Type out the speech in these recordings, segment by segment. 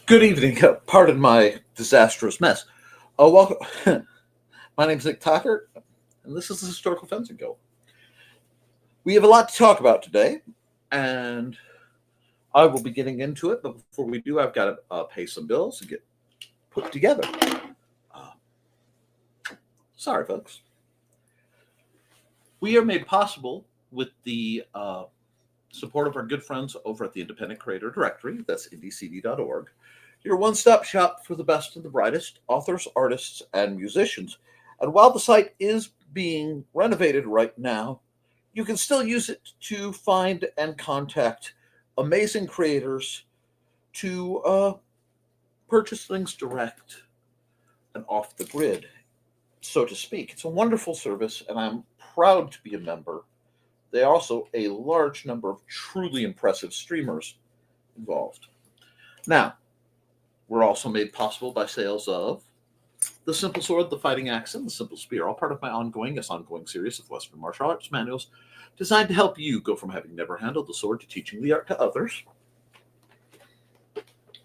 Good evening. Pardon my disastrous mess. Welcome. My name is Nick Tucker, and this is the Historical Fencing Guild. We have a lot to talk about today, and I will be getting into it. But before we do, I've got to pay some bills and get put together. Sorry, folks. We are made possible with the support of our good friends over at the Independent Creator Directory. That's IndieCD.org. Your one-stop shop for the best and the brightest authors, artists, and musicians. And while the site is being renovated right now, you can still use it to find and contact amazing creators to purchase things direct and off the grid, so to speak. It's a wonderful service, and I'm proud to be a member. There are also a large number of truly impressive streamers involved. Now, we're also made possible by sales of the Simple Sword, the Fighting Axe, and the Simple Spear, all part of my ongoing series of Western martial arts manuals designed to help you go from having never handled the sword to teaching the art to others,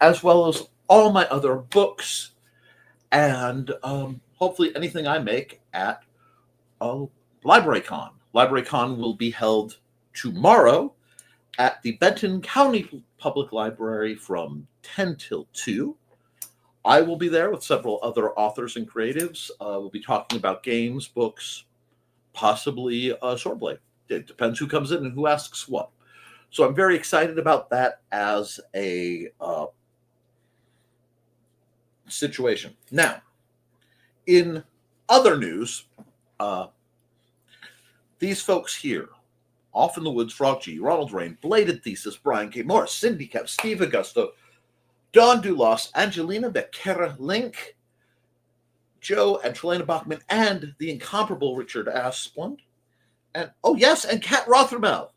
as well as all my other books and hopefully anything I make at LibraryCon. LibraryCon will be held tomorrow at the Benton County Public Library from 10 till 2. I will be there with several other authors and creatives. We'll be talking about games, books, possibly swordplay. It depends who comes in and who asks what. So I'm very excited about that as a situation. Now, in other news, these folks here, Off in the Woods, Frog G, Ronald, Riehn, Bladed Thesis, Brian K. Morris, Cindy Koepp, Steve Agosto, Don Dulas, Angelina, Vaquera-Linke, Joe and Trilaina Bachman, and the incomparable Richard Asplund, and and Kat Rothermel.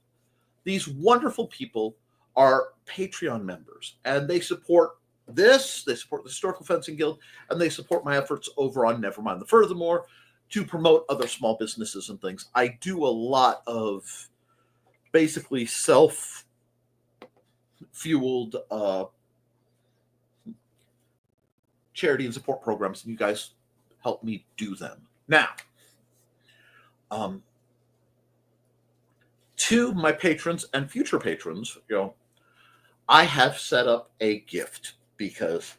These wonderful people are Patreon members, and they support this, they support the Historical Fencing Guild, and they support my efforts over on Nevermind the Furthermore to promote other small businesses and things. I do a lot of basically self-fueled charity and support programs, and you guys help me do them. Now, to my patrons and future patrons, I have set up a gift because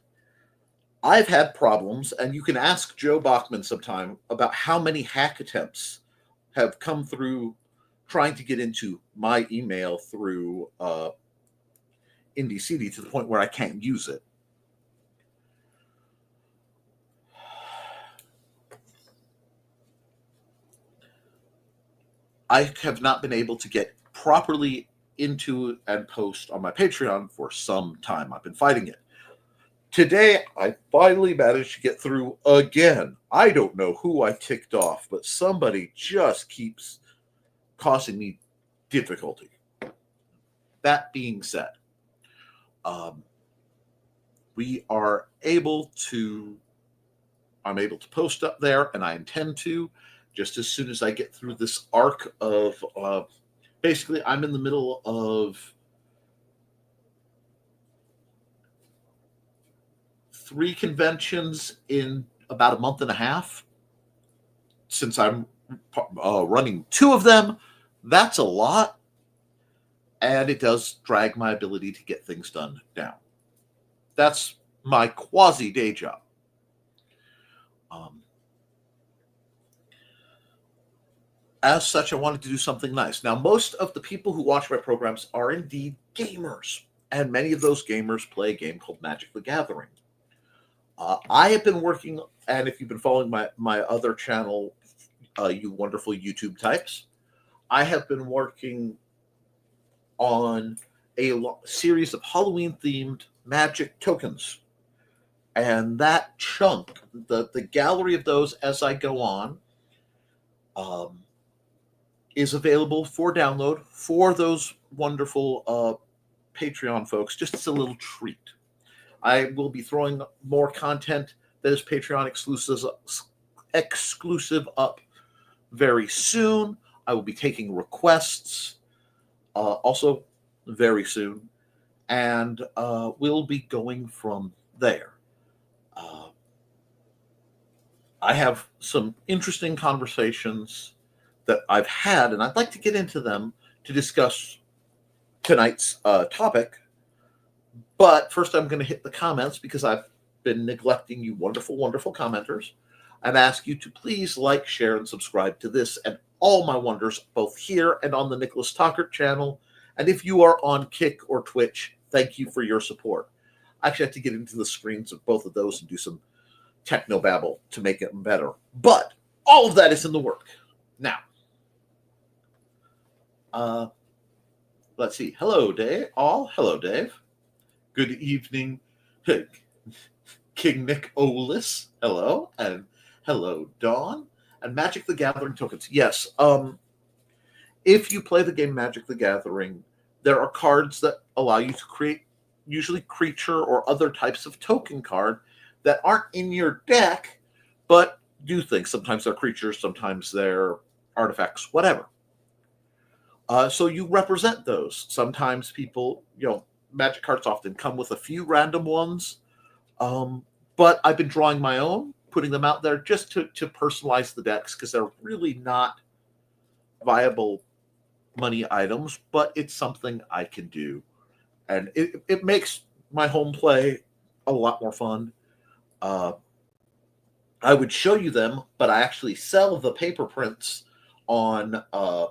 I've had problems, and you can ask Joe Bachman sometime about how many hack attempts have come through trying to get into my email through IndieCD to the point where I can't use it. I have not been able to get properly into and post on my Patreon for some time. I've been fighting it. Today, I finally managed to get through again. I don't know who I ticked off, but somebody just keeps causing me difficulty. That being said, I'm able to post up there, and I intend to, just as soon as I get through this arc of, basically, I'm in the middle of 3 conventions in about a month and a half. Since I'm running 2 of them, that's a lot, and it does drag my ability to get things done down. That's my quasi day job. As such, I wanted to do something nice. Now, most of the people who watch my programs are indeed gamers, and many of those gamers play a game called Magic the Gathering. I have been working, and if you've been following my other channel, you wonderful YouTube types, I have been working on a series of Halloween-themed Magic tokens. And that chunk, the gallery of those as I go on, is available for download for those wonderful Patreon folks, just as a little treat. I will be throwing more content that is Patreon exclusive up very soon. I will be taking requests also very soon. And we'll be going from there. I have some interesting conversations that I've had, and I'd like to get into them to discuss tonight's topic. But first, I'm going to hit the comments because I've been neglecting you wonderful, wonderful commenters, and ask you to please like, share, and subscribe to this and all my wonders, both here and on the Nicholas Talkert channel. And if you are on Kick or Twitch, thank you for your support. I actually have to get into the screens of both of those and do some technobabble to make it better. But all of that is in the work. Now, let's see. Hello, Dave. Hello, Dave. Good evening, King Nick Olis. Hello. And hello, Dawn. And Magic the Gathering tokens. Yes. If you play the game Magic the Gathering, there are cards that allow you to create usually creature or other types of token card that aren't in your deck, but do things. Sometimes they're creatures, sometimes they're artifacts, whatever. So you represent those. Sometimes people, Magic cards often come with a few random ones, but I've been drawing my own, putting them out there just to personalize the decks because they're really not viable money items, but it's something I can do. And it makes my home play a lot more fun. I would show you them, but I actually sell the paper prints on at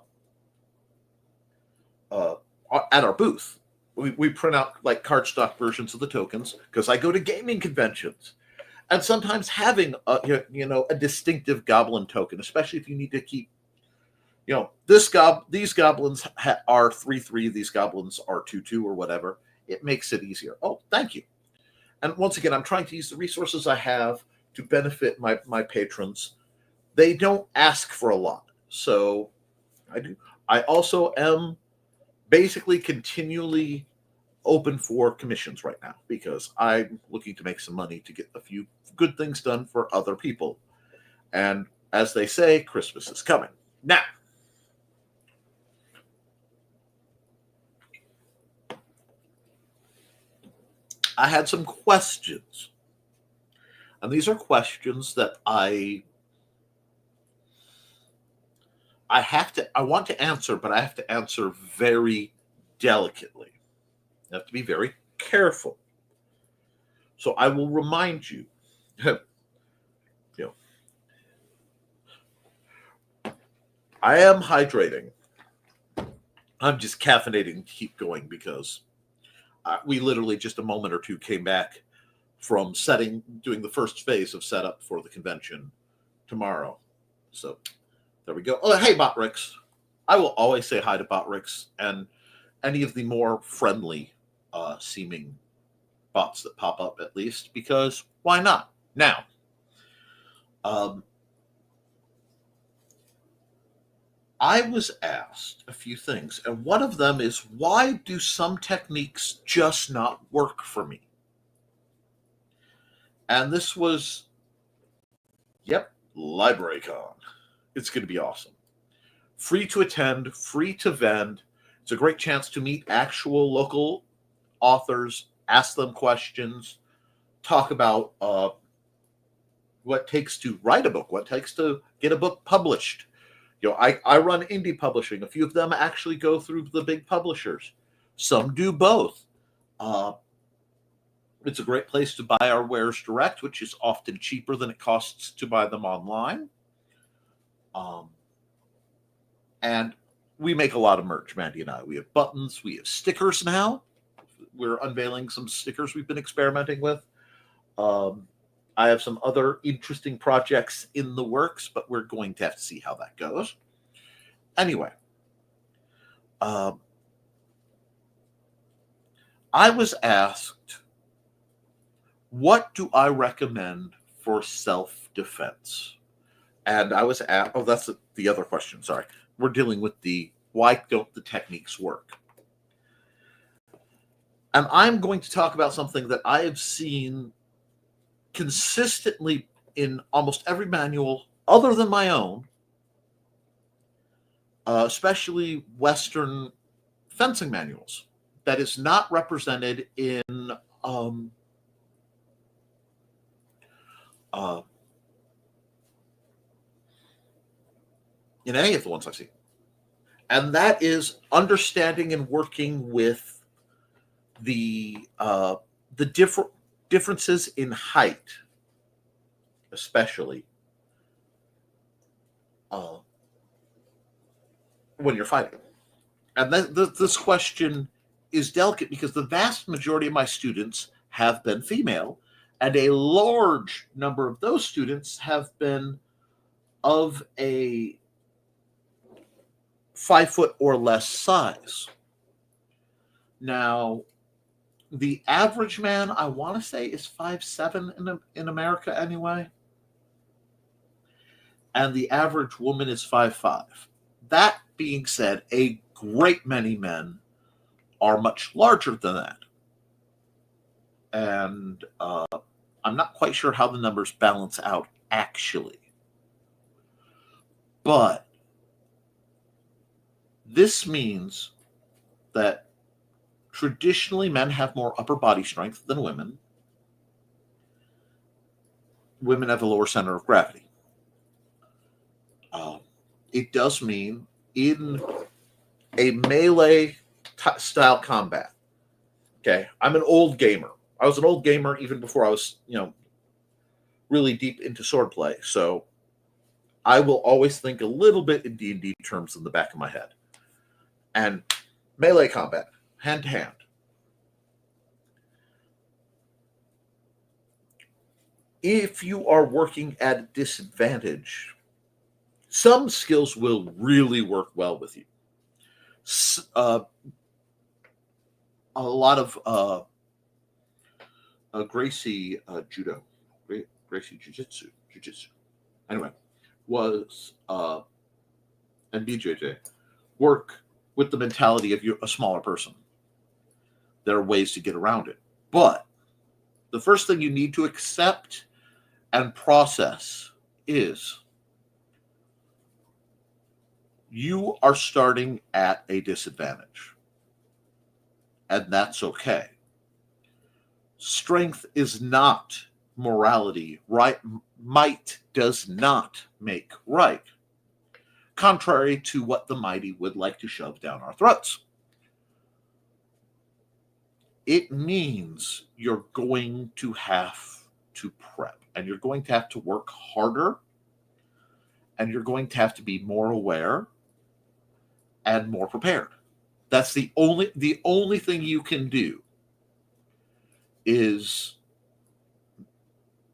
our booth. We print out like cardstock versions of the tokens because I go to gaming conventions, and sometimes having a distinctive goblin token, especially if you need to keep, these goblins are 3/3, these goblins are 2/2 or whatever. It makes it easier. Oh, thank you. And once again, I'm trying to use the resources I have to benefit my patrons. They don't ask for a lot, so I do. I also am basically continually open for commissions right now because I'm looking to make some money to get a few good things done for other people. And as they say, Christmas is coming. Now, I had some questions. And these are questions that I want to answer, but I have to answer very delicately. I have to be very careful. So I will remind you, I am hydrating. I'm just caffeinating to keep going because we literally just a moment or two came back from doing the first phase of setup for the convention tomorrow. So there we go. Oh, hey, Botrix. I will always say hi to Botrix and any of the more friendly seeming bots that pop up, at least, because why not? Now, I was asked a few things, and one of them is, why do some techniques just not work for me? And this was, LibraryCon. It's going to be awesome. Free to attend, free to vend. It's a great chance to meet actual local authors, ask them questions, talk about what it takes to write a book, what it takes to get a book published. I run indie publishing. A few of them actually go through the big publishers. Some do both. It's a great place to buy our wares direct, which is often cheaper than it costs to buy them online. And we make a lot of merch, Mandy and I. We have buttons. We have stickers now. We're unveiling some stickers we've been experimenting with. I have some other interesting projects in the works, but we're going to have to see how that goes. Anyway, I was asked, what do I recommend for self-defense? And I was asked, that's the other question, sorry. We're dealing with why don't the techniques work? And I'm going to talk about something that I have seen consistently in almost every manual other than my own, especially Western fencing manuals, that is not represented in in any of the ones I've seen. And that is understanding and working with the differences in height, especially when you're fighting. And this question is delicate because the vast majority of my students have been female, and a large number of those students have been of a 5 foot or less size. Now, the average man, I want to say, is 5'7" in America anyway. And the average woman is 5'5". That being said, a great many men are much larger than that. And I'm not quite sure how the numbers balance out actually. But this means that traditionally men have more upper body strength than women. Women have a lower center of gravity. It does mean in a melee style combat. Okay, I'm an old gamer. I was an old gamer even before I was, really deep into swordplay. So I will always think a little bit in D&D terms in the back of my head. And melee combat, hand to hand. If you are working at a disadvantage, some skills will really work well with you. A lot of Gracie judo, Gracie jiu-jitsu. Anyway, was and BJJ work with the mentality of a smaller person. There are ways to get around it, but the first thing you need to accept and process is you are starting at a disadvantage, and that's okay. Strength is not morality. Right? Might does not make right, contrary to what the mighty would like to shove down our throats. It means you're going to have to prep, and you're going to have to work harder, and you're going to have to be more aware and more prepared. That's the only thing you can do is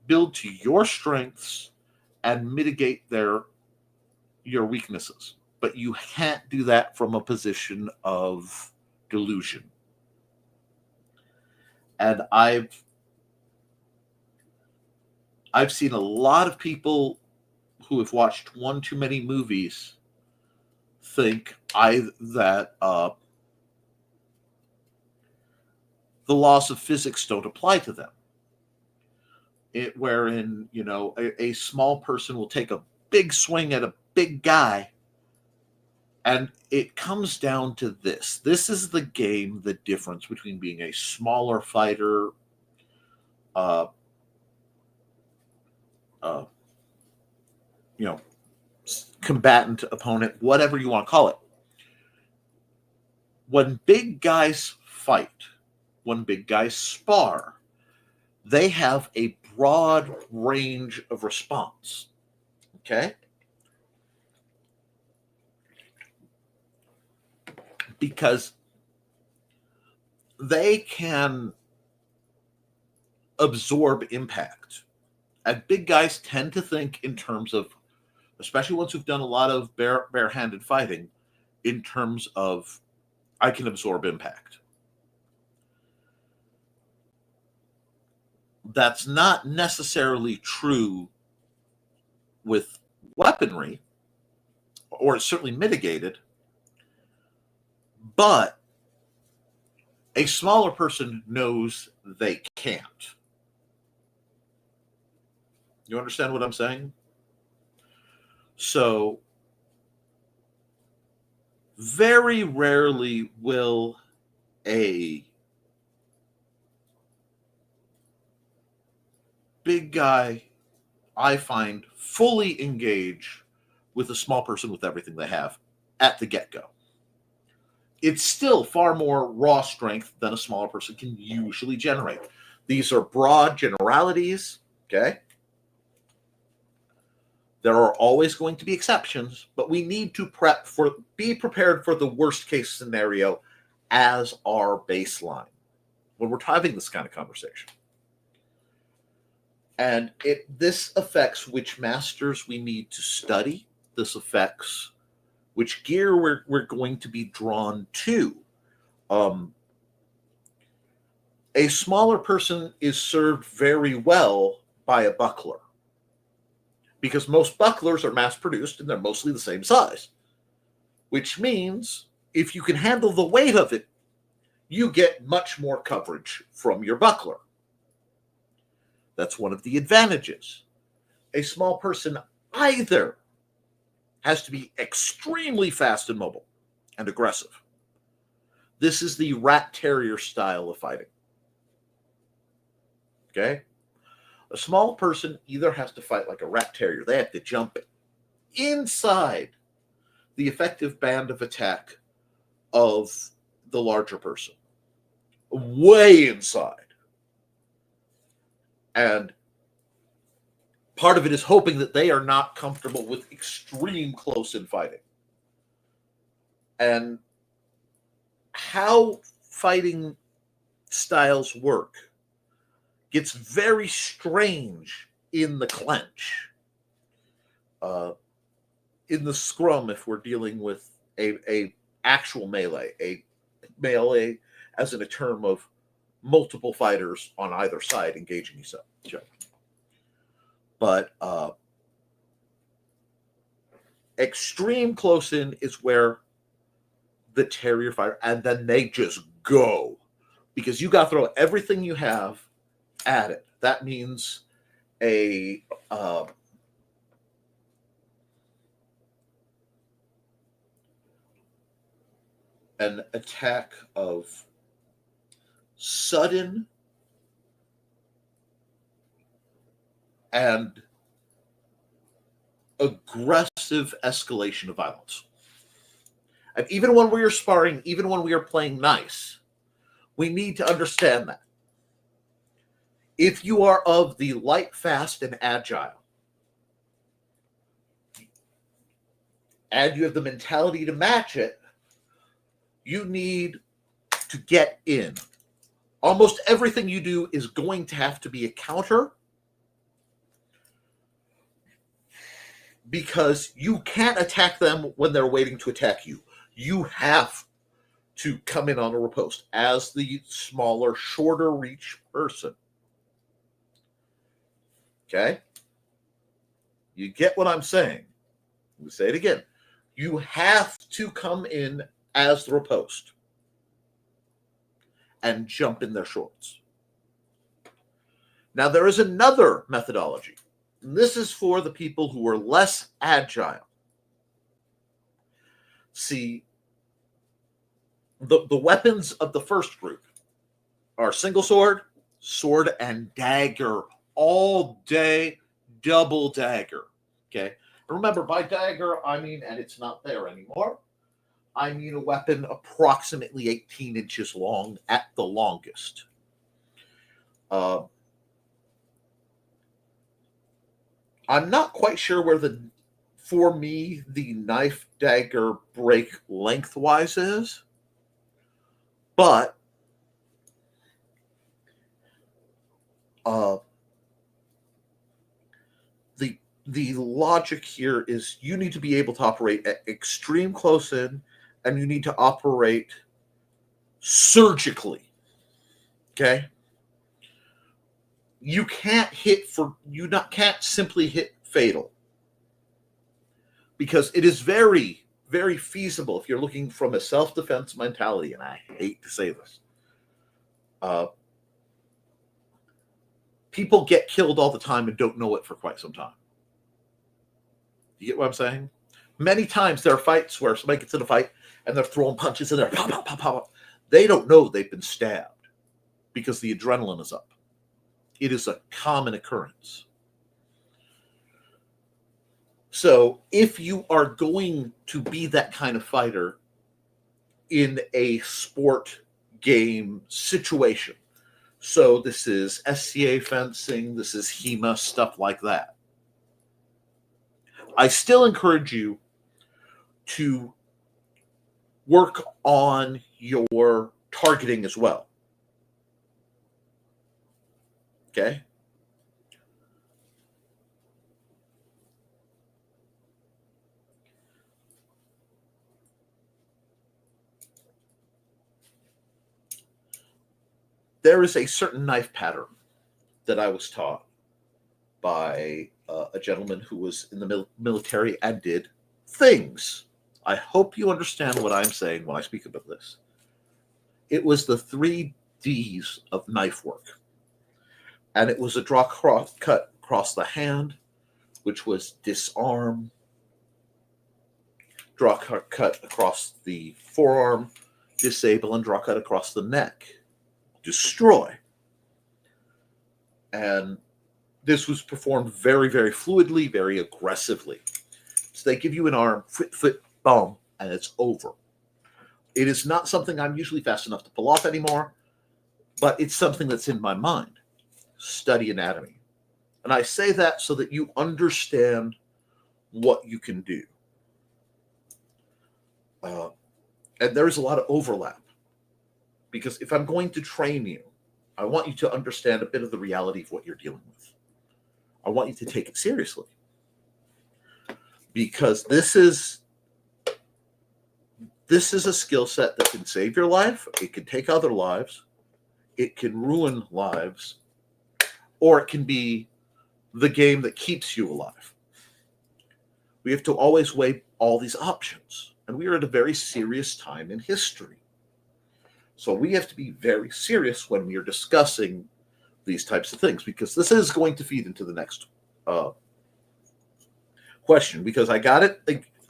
build to your strengths and mitigate your weaknesses. But you can't do that from a position of delusion. And I've seen a lot of people who have watched one too many movies think that the laws of physics don't apply to them. Wherein, a small person will take a big swing at a big guy, and it comes down to this. This is the game, the difference between being a smaller fighter, combatant, opponent, whatever you want to call it. When big guys fight, when big guys spar, they have a broad range of response. Okay? Because they can absorb impact. And big guys tend to think in terms of, especially ones who've done a lot of barehanded fighting, in terms of, I can absorb impact. That's not necessarily true with weaponry, or it's certainly mitigated, but a smaller person knows they can't. You understand what I'm saying? So, very rarely will a big guy I find, fully engage with a small person with everything they have at the get-go. It's still far more raw strength than a smaller person can usually generate. These are broad generalities, okay? There are always going to be exceptions, but we need to be prepared for the worst case scenario as our baseline when we're having this kind of conversation. And this affects which masters we need to study. This affects which gear we're going to be drawn to. A smaller person is served very well by a buckler, because most bucklers are mass-produced and they're mostly the same size, which means if you can handle the weight of it, you get much more coverage from your buckler. That's one of the advantages. A small person either has to be extremely fast and mobile and aggressive. This is the rat terrier style of fighting. Okay? A small person either has to fight like a rat terrier. They have to jump inside the effective band of attack of the larger person. Way inside. And part of it is hoping that they are not comfortable with extreme close-in fighting. And how fighting styles work gets very strange in the clench. In the scrum, if we're dealing with a actual melee, a melee as in a term of multiple fighters on either side engaging each other. But extreme close-in is where the terrier fighter, and then they just go. Because you got to throw everything you have at it. That means an attack of sudden and aggressive escalation of violence. And even when we are sparring, even when we are playing nice, we need to understand that. If you are of the light, fast, and agile, and you have the mentality to match it, you need to get in. Almost everything you do is going to have to be a counter, because you can't attack them when they're waiting to attack you. You have to come in on a riposte as the smaller, shorter reach person. Okay? You get what I'm saying. Let me say it again. You have to come in as the riposte and jump in their shorts. Now, there is another methodology. And this is for the people who are less agile. See, the weapons of the first group are single sword, sword, and dagger. All day, double dagger. Okay? And remember, by dagger, I mean, and it's not there anymore, I mean a weapon approximately 18 inches long at the longest. I'm not quite sure where for me, the knife dagger break lengthwise is, but the logic here is you need to be able to operate at extreme close-in, and you need to operate surgically. Okay? You can't can't simply hit fatal, because it is very, very feasible if you're looking from a self-defense mentality, and I hate to say this. People get killed all the time and don't know it for quite some time. You get what I'm saying? Many times there are fights where somebody gets in a fight and they're throwing punches in there. Pop, pop, pop, pop. They don't know they've been stabbed because the adrenaline is up. It is a common occurrence. So if you are going to be that kind of fighter in a sport game situation, so this is SCA fencing, this is HEMA, stuff like that, I still encourage you to work on your targeting as well. Okay? There is a certain knife pattern that I was taught by a gentleman who was in the military and did things. I hope you understand what I'm saying when I speak about this. It was the 3 Ds of knife work. And it was a draw cut across the hand, which was disarm, draw cut across the forearm, disable, and draw cut across the neck, destroy. And this was performed very, very fluidly, very aggressively. So they give you an arm, foot, boom, and it's over. It is not something I'm usually fast enough to pull off anymore, but it's something that's in my mind. Study anatomy. And I say that so that you understand what you can do. And there is a lot of overlap. Because if I'm going to train you, I want you to understand a bit of the reality of what you're dealing with. I want you to take it seriously. Because this is a skill set that can save your life, it can take other lives, it can ruin lives, or it can be the game that keeps you alive. We have to always weigh all these options. And we are at a very serious time in history. So we have to be very serious when we are discussing these types of things, because this is going to feed into the next question, because I got it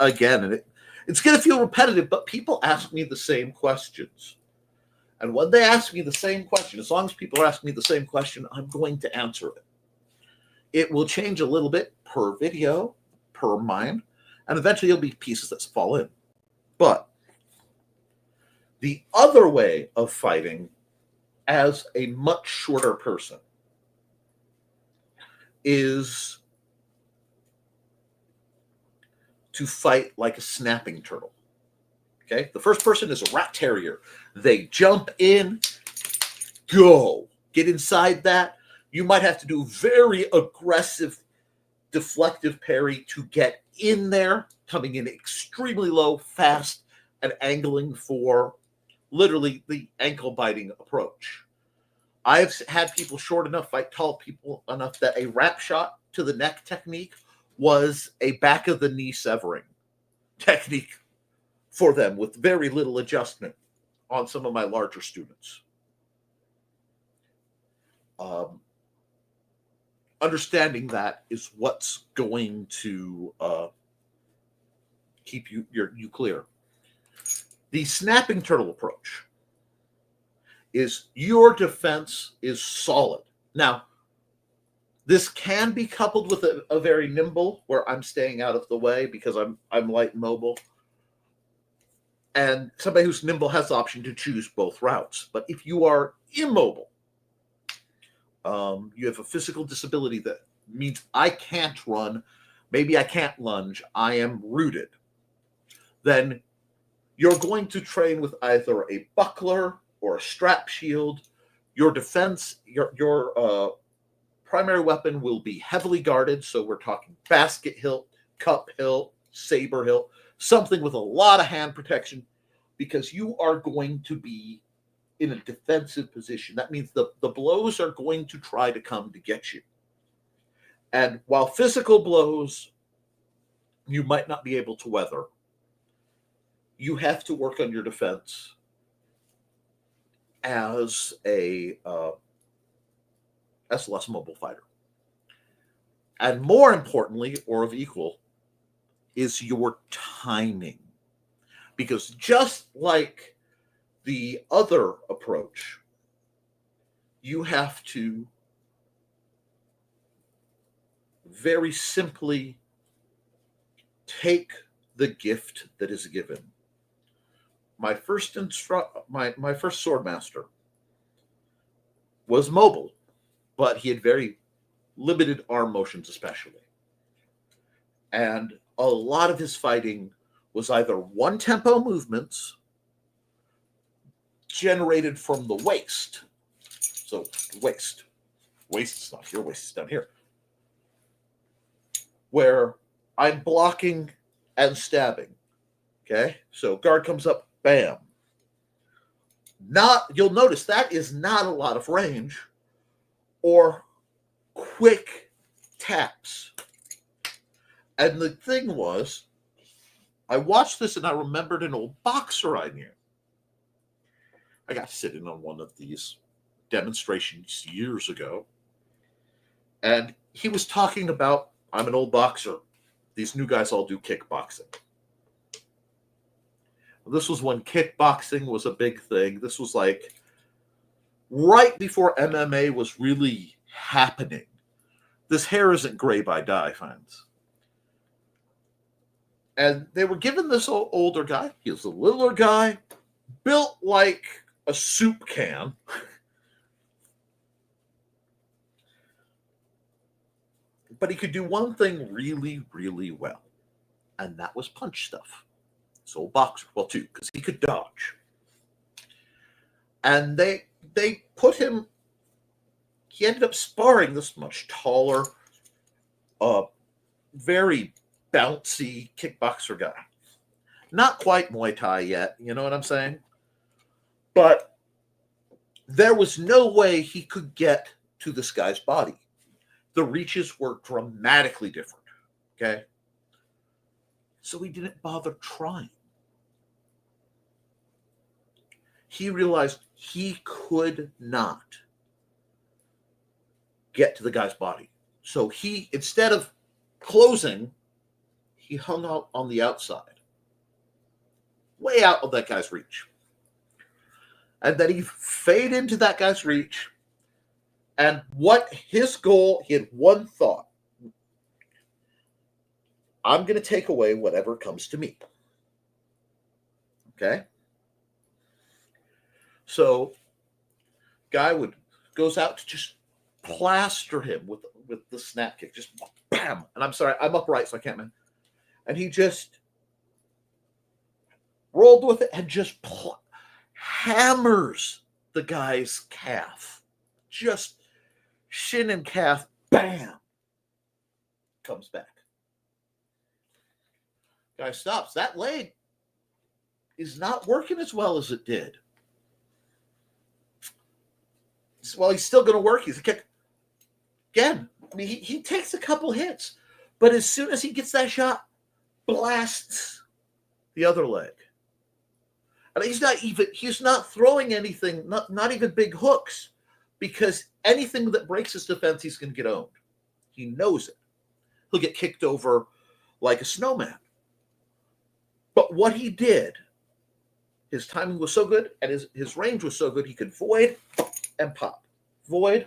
again, and it's going to feel repetitive, but people ask me the same questions. And when they ask me the same question, as long as people are asking me the same question, I'm going to answer it. It will change a little bit per video, per mind, and eventually there'll be pieces that fall in. But the other way of fighting as a much shorter person is to fight like a snapping turtle. Okay? The first person is a rat terrier. They jump in, go. Get inside that. You might have to do very aggressive, deflective parry to get in there, coming in extremely low, fast, and angling for literally the ankle-biting approach. I've had people short enough fight tall people enough that a wrap shot to the neck technique was a back-of-the-knee severing technique for them with very little adjustment on some of my larger students. Understanding that is what's going to keep you clear. The snapping turtle approach is your defense is solid. Now, this can be coupled with a very nimble, where I'm staying out of the way because I'm light and mobile. And somebody who's nimble has the option to choose both routes. But if you are immobile, you have a physical disability that means I can't run, maybe I can't lunge, I am rooted, then you're going to train with either a buckler or a strap shield. Your defense, your primary weapon will be heavily guarded. So we're talking basket hilt, cup hilt, saber hilt, something with a lot of hand protection, because you are going to be in a defensive position. That means the blows are going to try to come to get you. And while physical blows you might not be able to weather, you have to work on your defense as a less mobile fighter. And more importantly, or of equal, is your timing. Because just like the other approach, you have to very simply take the gift that is given. My first my first sword master was mobile, but he had very limited arm motions, especially. And a lot of his fighting was either one tempo movements generated from the waist. So waist is not here, waist is down here. Where I'm blocking and stabbing. Okay, so guard comes up, bam. You'll notice that is not a lot of range or quick taps. And the thing was, I watched this and I remembered an old boxer I knew. I got to sit in on one of these demonstrations years ago. And he was talking about, I'm an old boxer. These new guys all do kickboxing. This was when kickboxing was a big thing. This was like right before MMA was really happening. This hair isn't gray by dye, friends. And they were given this older guy. He was a littler guy, built like a soup can. But he could do one thing really, really well. And that was punch stuff. So boxer, well, two, because he could dodge. And they put him, he ended up sparring this much taller, very bouncy kickboxer guy. Not quite Muay Thai yet, you know what I'm saying? But there was no way he could get to this guy's body. The reaches were dramatically different, okay? So he didn't bother trying. He realized he could not get to the guy's body. So he, instead of closing, he hung out on the outside, way out of that guy's reach. And then he faded into that guy's reach. And what his goal, he had one thought. I'm going to take away whatever comes to me. Okay? So, guy goes out to just plaster him with the snap kick. Just bam. And I'm sorry, I'm upright, so I can't, man. And he just rolled with it and just hammers the guy's calf. Just shin and calf, bam. Comes back. Guy stops. That leg is not working as well as it did. Well, he's still going to work. He's a kick. Again, I mean, he takes a couple hits, but as soon as he gets that shot, blasts the other leg. And he's not throwing anything, not even big hooks, because anything that breaks his defense, he's going to get owned. He knows it. He'll get kicked over like a snowman. But what he did, his timing was so good and his range was so good, he could void and pop. Void,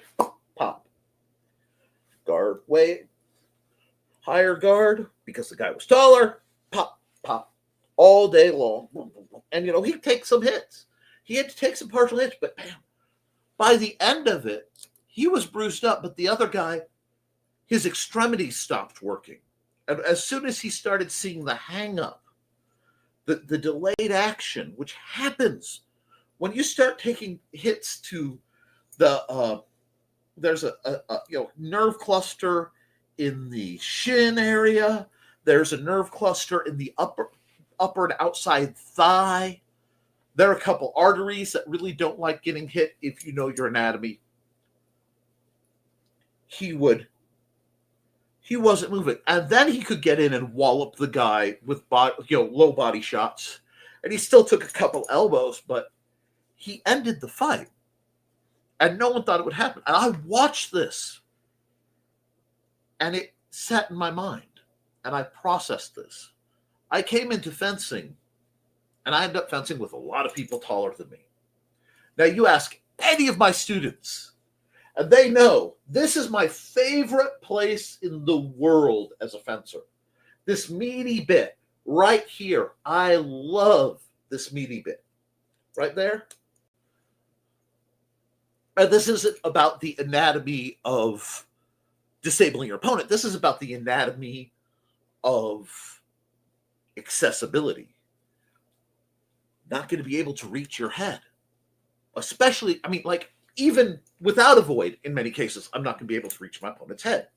pop. Guard, way higher guard, because the guy was taller, pop, pop, all day long. And, he'd take some hits. He had to take some partial hits, but bam, by the end of it, he was bruised up, but the other guy, his extremities stopped working. And as soon as he started seeing the hang-up, the delayed action, which happens when you start taking hits to there's a nerve cluster in the shin area. There's a nerve cluster in the upper and outside thigh. There are a couple arteries that really don't like getting hit if you know your anatomy. He wasn't moving. And then he could get in and wallop the guy with low body shots. And he still took a couple elbows, but he ended the fight. And no one thought it would happen. And I watched this. And it sat in my mind. And I processed this. I came into fencing, and I ended up fencing with a lot of people taller than me. Now, you ask any of my students, and they know this is my favorite place in the world as a fencer. This meaty bit right here. I love this meaty bit right there. And this isn't about the anatomy of disabling your opponent. This is about the anatomy of accessibility. Not going to be able to reach your head. Especially, I mean, like, even without a void, in many cases, I'm not going to be able to reach my opponent's head.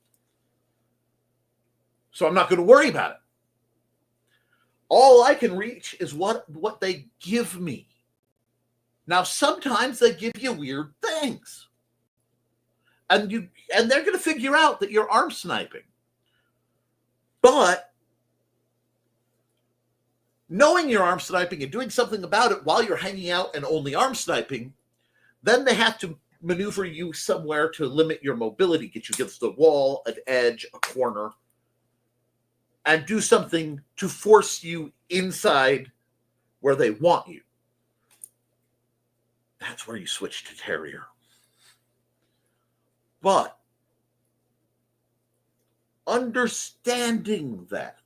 So I'm not going to worry about it. All I can reach is what they give me. Now, sometimes they give you weird things. And they're going to figure out that you're arm sniping. But knowing you're arm sniping and doing something about it while you're hanging out and only arm sniping, then they have to maneuver you somewhere to limit your mobility, get you against the wall, an edge, a corner, and do something to force you inside where they want you. That's where you switch to Terrier. But understanding that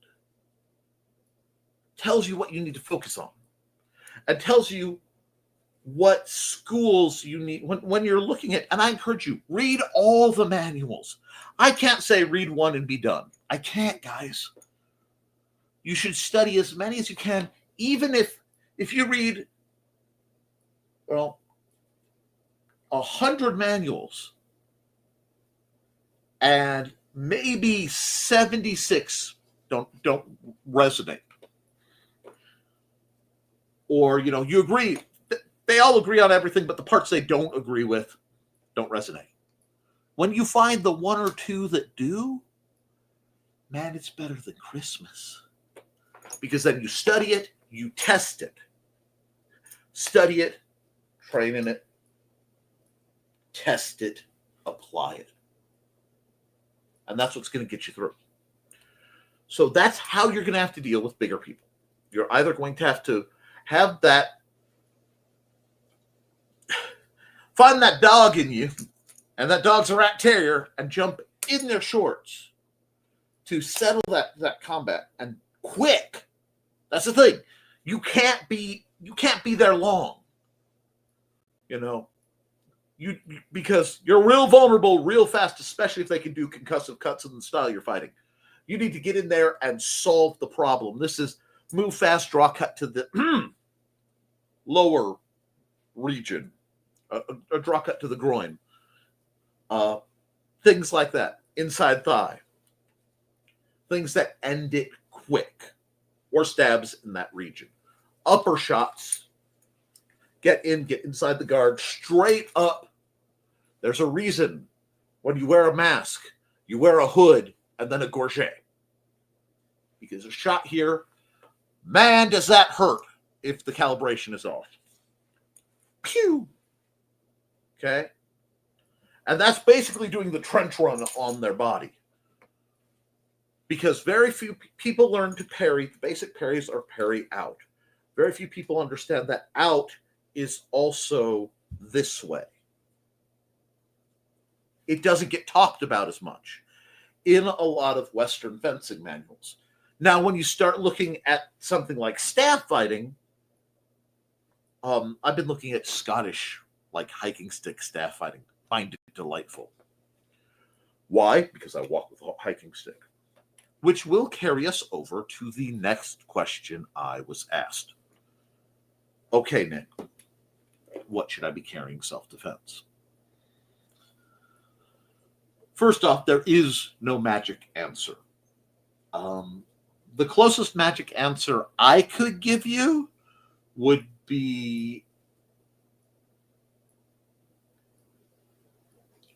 tells you what you need to focus on and tells you what schools you need when you're looking at, and I encourage you, read all the manuals. I can't say read one and be done. I can't, guys. You should study as many as you can, even if you read, 100 manuals and maybe 76 don't resonate. Or, you agree. They all agree on everything, but the parts they don't agree with don't resonate. When you find the one or two that do, man, it's better than Christmas. Because then you study it, you test it. Study it, train in it, test it, apply it. And that's what's going to get you through. So that's how you're going to have to deal with bigger people. You're either going to have that, find that dog in you, and that dog's a rat terrier, and jump in their shorts to settle that combat, and quick. That's the thing. You can't be there long. Because you're real vulnerable real fast, especially if they can do concussive cuts in the style you're fighting. You need to get in there and solve the problem. This is move fast, draw cut to the lower region, a draw cut to the groin, things like that, inside thigh, things that end it quick, or stabs in that region. Upper shots, get inside the guard, straight up. There's a reason when you wear a mask, you wear a hood and then a gorget. Because a shot here, man, does that hurt if the calibration is off. Pew! Okay? And that's basically doing the trench run on their body. Because very few people learn to parry. The basic parries are parry out. Very few people understand that out is also this way. It doesn't get talked about as much in a lot of Western fencing manuals. Now, when you start looking at something like staff fighting, I've been looking at Scottish, like hiking stick staff fighting. Find it delightful. Why? Because I walk with a hiking stick. Which will carry us over to the next question I was asked. Okay, Nick, what should I be carrying self-defense? First off, there is no magic answer. The closest magic answer I could give you would be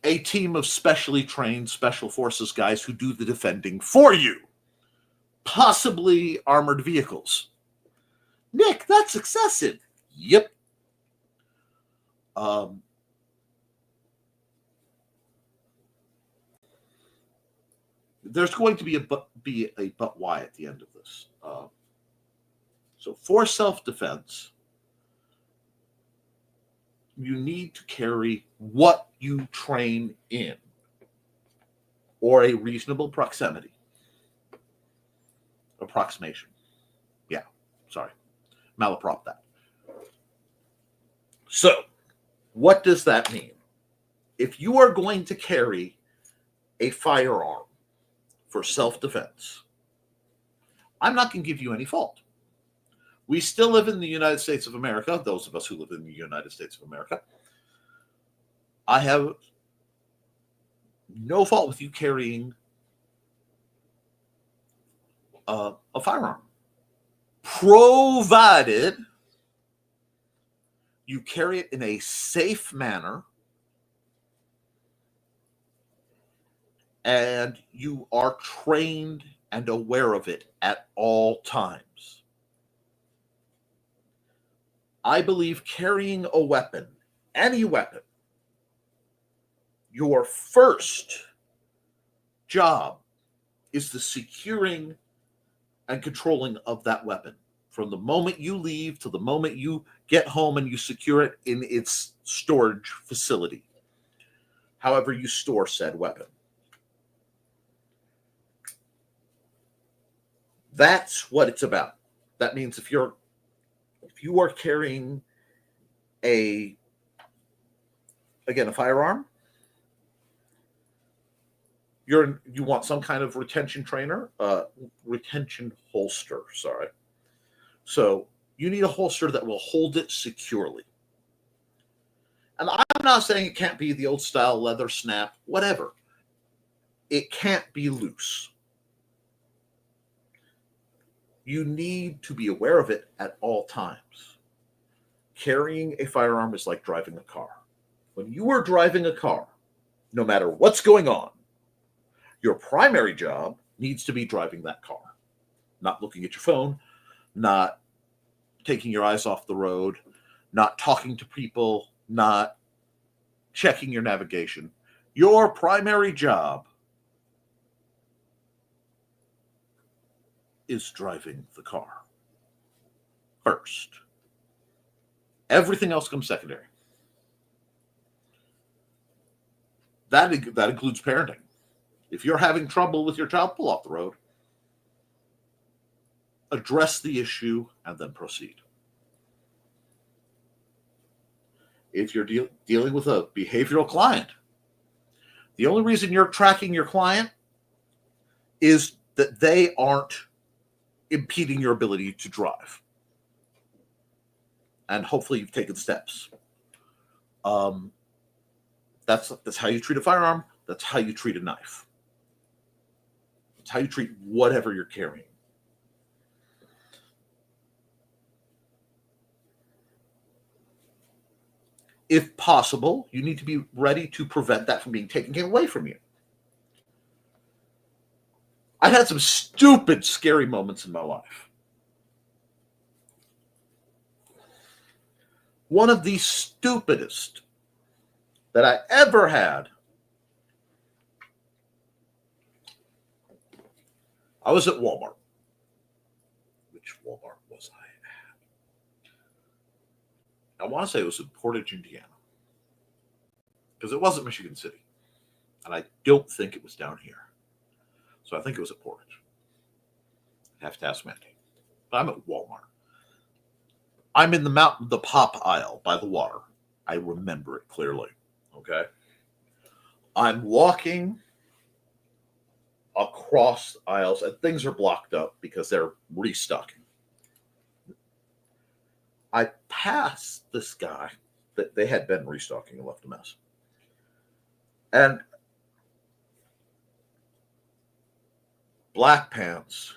a team of specially trained special forces guys who do the defending for you. Possibly armored vehicles. Nick, that's excessive. Yep. There's going to be a but why at the end of this. So for self-defense, you need to carry what you train in, or a reasonable proximity. Approximation. Yeah, sorry. Malaprop that. So, what does that mean? If you are going to carry a firearm for self-defense, I'm not going to give you any fault. We still live in the United States of America, those of us who live in the United States of America. I have no fault with you carrying a firearm, provided you carry it in a safe manner and you are trained and aware of it at all times. I believe carrying a weapon, any weapon, your first job is the securing and controlling of that weapon. From the moment you leave to the moment you get home and you secure it in its storage facility, however you store said weapon. That's what it's about. That means if you are carrying a firearm, you want some kind of retention holster, sorry. So you need a holster that will hold it securely. And I'm not saying it can't be the old style leather snap, whatever. It can't be loose. You need to be aware of it at all times. Carrying a firearm is like driving a car. When you are driving a car, no matter what's going on, your primary job needs to be driving that car, not looking at your phone, not taking your eyes off the road, not talking to people, not checking your navigation. Your primary job is driving the car first. Everything else comes secondary. That includes parenting. If you're having trouble with your child, pull off the road. Address the issue and then proceed. If you're dealing with a behavioral client, the only reason you're tracking your client is that they aren't impeding your ability to drive. And hopefully you've taken steps. That's how you treat a firearm. That's how you treat a knife. That's how you treat whatever you're carrying. If possible, you need to be ready to prevent that from being taken away from you. I've had some stupid, scary moments in my life. One of the stupidest that I ever had, I was at Walmart. Which Walmart was I at? I want to say it was in Portage, Indiana. Because it wasn't Michigan City. And I don't think it was down here. So I think it was at Portage. I have to ask Mandy. But I'm at Walmart. I'm in the pop aisle by the water. I remember it clearly. Okay. I'm walking across aisles and things are blocked up because they're restocking. I passed this guy that they had been restocking and left a mess. And black pants,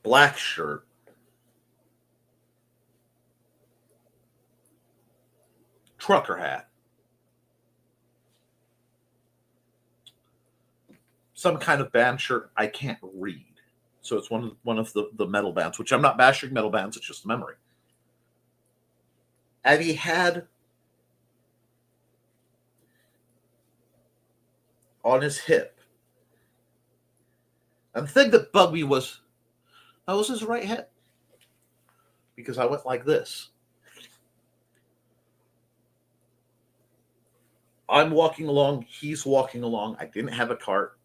black shirt, trucker hat, some kind of band shirt I can't read. So it's one of the metal bands, which I'm not bashing metal bands, it's just a memory. And he had on his hip. And the thing that bugged me was that was his right hip. Because I went like this. I'm walking along, he's walking along. I didn't have a cart.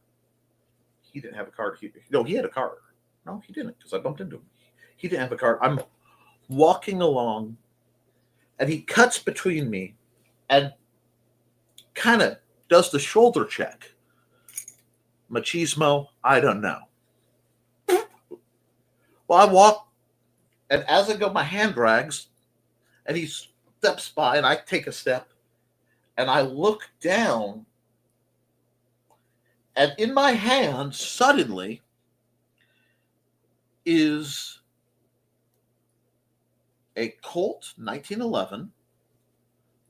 he didn't have a card. No, he had a card. No, he didn't, because I bumped into him. He didn't have a card. I'm walking along, and he cuts between me and kind of does the shoulder check. Machismo, I don't know. Well, I walk, and as I go, my hand drags, and he steps by, and I take a step, and I look down, and in my hand, suddenly, is a Colt 1911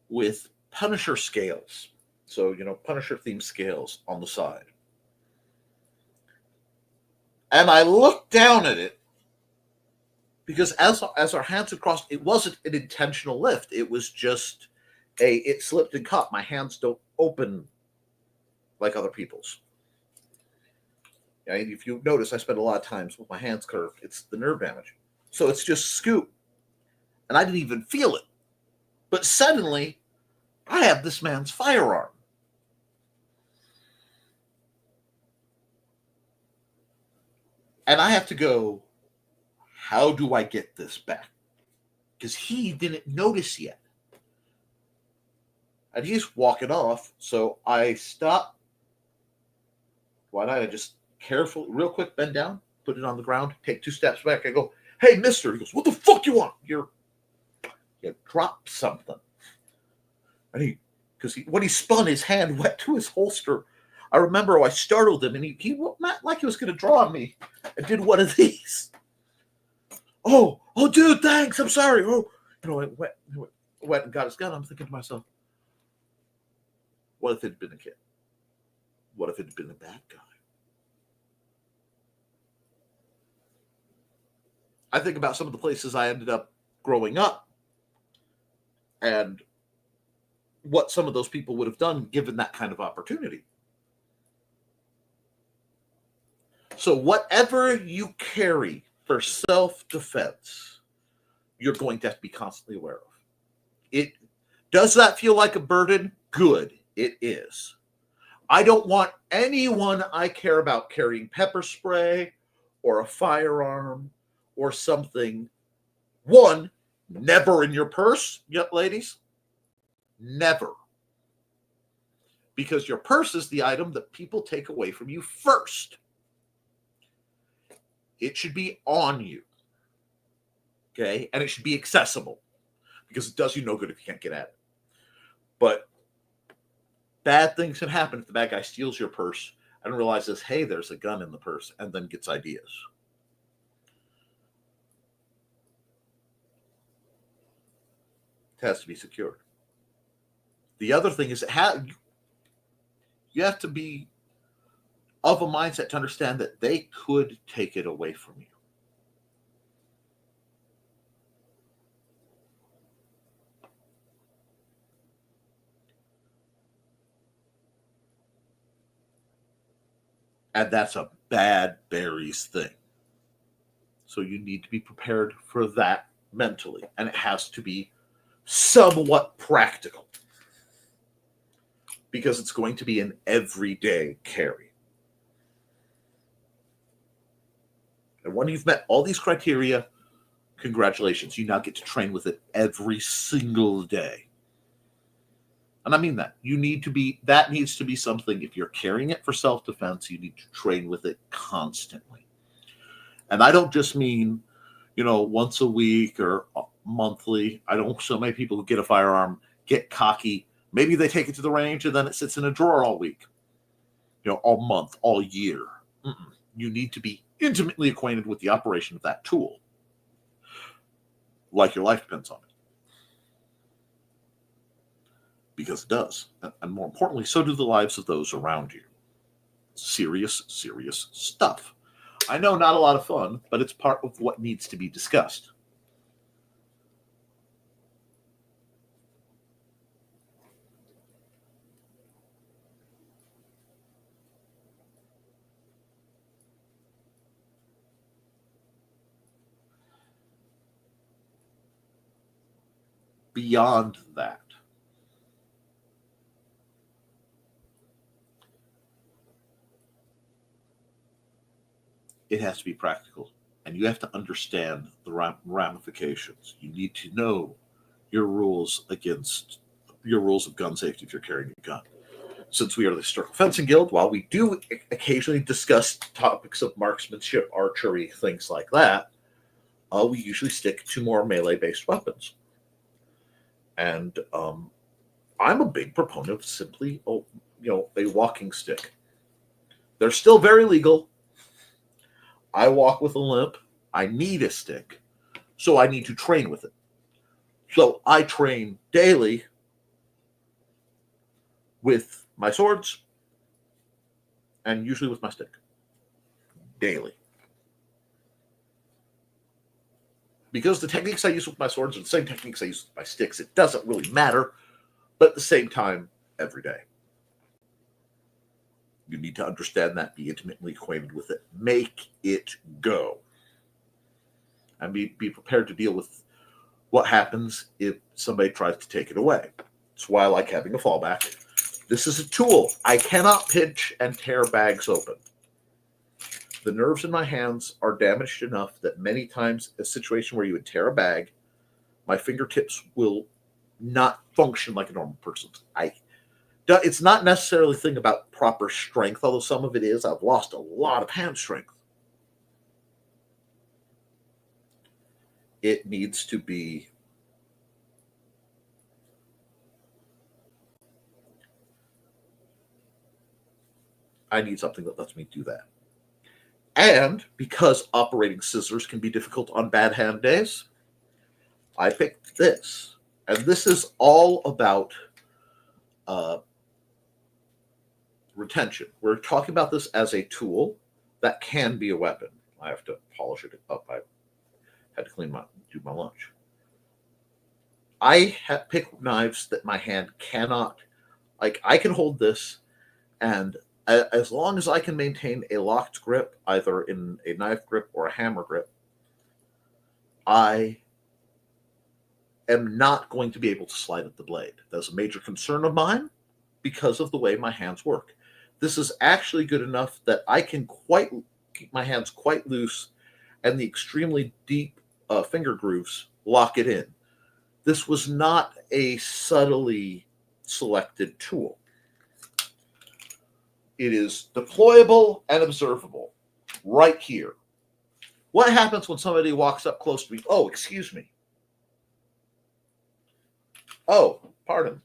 with Punisher scales. So, Punisher themed scales on the side. And I looked down at it, because as our hands had crossed, it wasn't an intentional lift. It was just it slipped and caught. My hands don't open like other people's. And if you notice, I spend a lot of times with my hands curved. It's the nerve damage. So it's just scoop. And I didn't even feel it. But suddenly, I have this man's firearm. And I have to go, how do I get this back? Because he didn't notice yet. And he's walking off, so I stop. Why not? I just carefully, real quick, bend down, put it on the ground, take 2 steps back. I go, hey, mister. He goes, what the fuck you want? You dropped something. And when he spun, his hand went to his holster. I remember I startled him, and he not like he was going to draw on me, and did one of these. Oh, dude, thanks. I'm sorry. Oh, I went and got his gun. I'm thinking to myself, what if it had been a kid? What if it had been a bad guy? I think about some of the places I ended up growing up and what some of those people would have done given that kind of opportunity. So whatever you carry for self-defense, you're going to have to be constantly aware of. Does that feel like a burden? Good, it is. I don't want anyone I care about carrying pepper spray or a firearm or something. One, never in your purse, ladies. Never. Because your purse is the item that people take away from you first. It should be on you. Okay? And it should be accessible. Because it does you no good if you can't get at it. But bad things can happen if the bad guy steals your purse and realizes, hey, there's a gun in the purse, and then gets ideas. It has to be secured. The other thing is you have to be of a mindset to understand that they could take it away from you. And that's a bad berries thing. So you need to be prepared for that mentally. And it has to be somewhat practical. Because it's going to be an everyday carry. And when you've met all these criteria, congratulations. You now get to train with it every single day. And I mean that. That needs to be something, if you're carrying it for self-defense, you need to train with it constantly. And I don't just mean, once a week or monthly. I don't. So many people who get a firearm get cocky. Maybe they take it to the range and then it sits in a drawer all week, all month, all year. You need to be intimately acquainted with the operation of that tool. Like your life depends on it. Because it does. And more importantly, so do the lives of those around you. Serious, serious stuff. I know, not a lot of fun, but it's part of what needs to be discussed. Beyond that, it has to be practical. And you have to understand the ramifications. You need to know your rules of gun safety if you're carrying a gun. Since we are the Historical Fencing Guild, while we do occasionally discuss topics of marksmanship, archery, things like that, we usually stick to more melee-based weapons. And I'm a big proponent of simply, a walking stick. They're still very legal. I walk with a limp. I need a stick, so I need to train with it. So I train daily with my swords and usually with my stick. Daily. Because the techniques I use with my swords are the same techniques I use with my sticks, it doesn't really matter, but at the same time, every day. You need to understand that, be intimately acquainted with it, make it go. And be prepared to deal with what happens if somebody tries to take it away. That's why I like having a fallback. This is a tool. I cannot pinch and tear bags open. The nerves in my hands are damaged enough that many times a situation where you would tear a bag, my fingertips will not function like a normal person's. It's not necessarily a thing about proper strength, although some of it is. I've lost a lot of hand strength. It needs to be I need something that lets me do that. And because operating scissors can be difficult on bad hand days, I picked this. And this is all about retention. We're talking about this as a tool that can be a weapon. I have to polish it up. I had to do my lunch. I have picked knives that my hand cannot, I can hold this, and as long as I can maintain a locked grip, either in a knife grip or a hammer grip, I am not going to be able to slide at the blade. That's a major concern of mine because of the way my hands work. This is actually good enough that I can keep my hands quite loose, and the extremely deep finger grooves lock it in. This was not a subtly selected tool. It is deployable and observable right here. What happens when somebody walks up close to me? Oh, excuse me. Oh, pardon.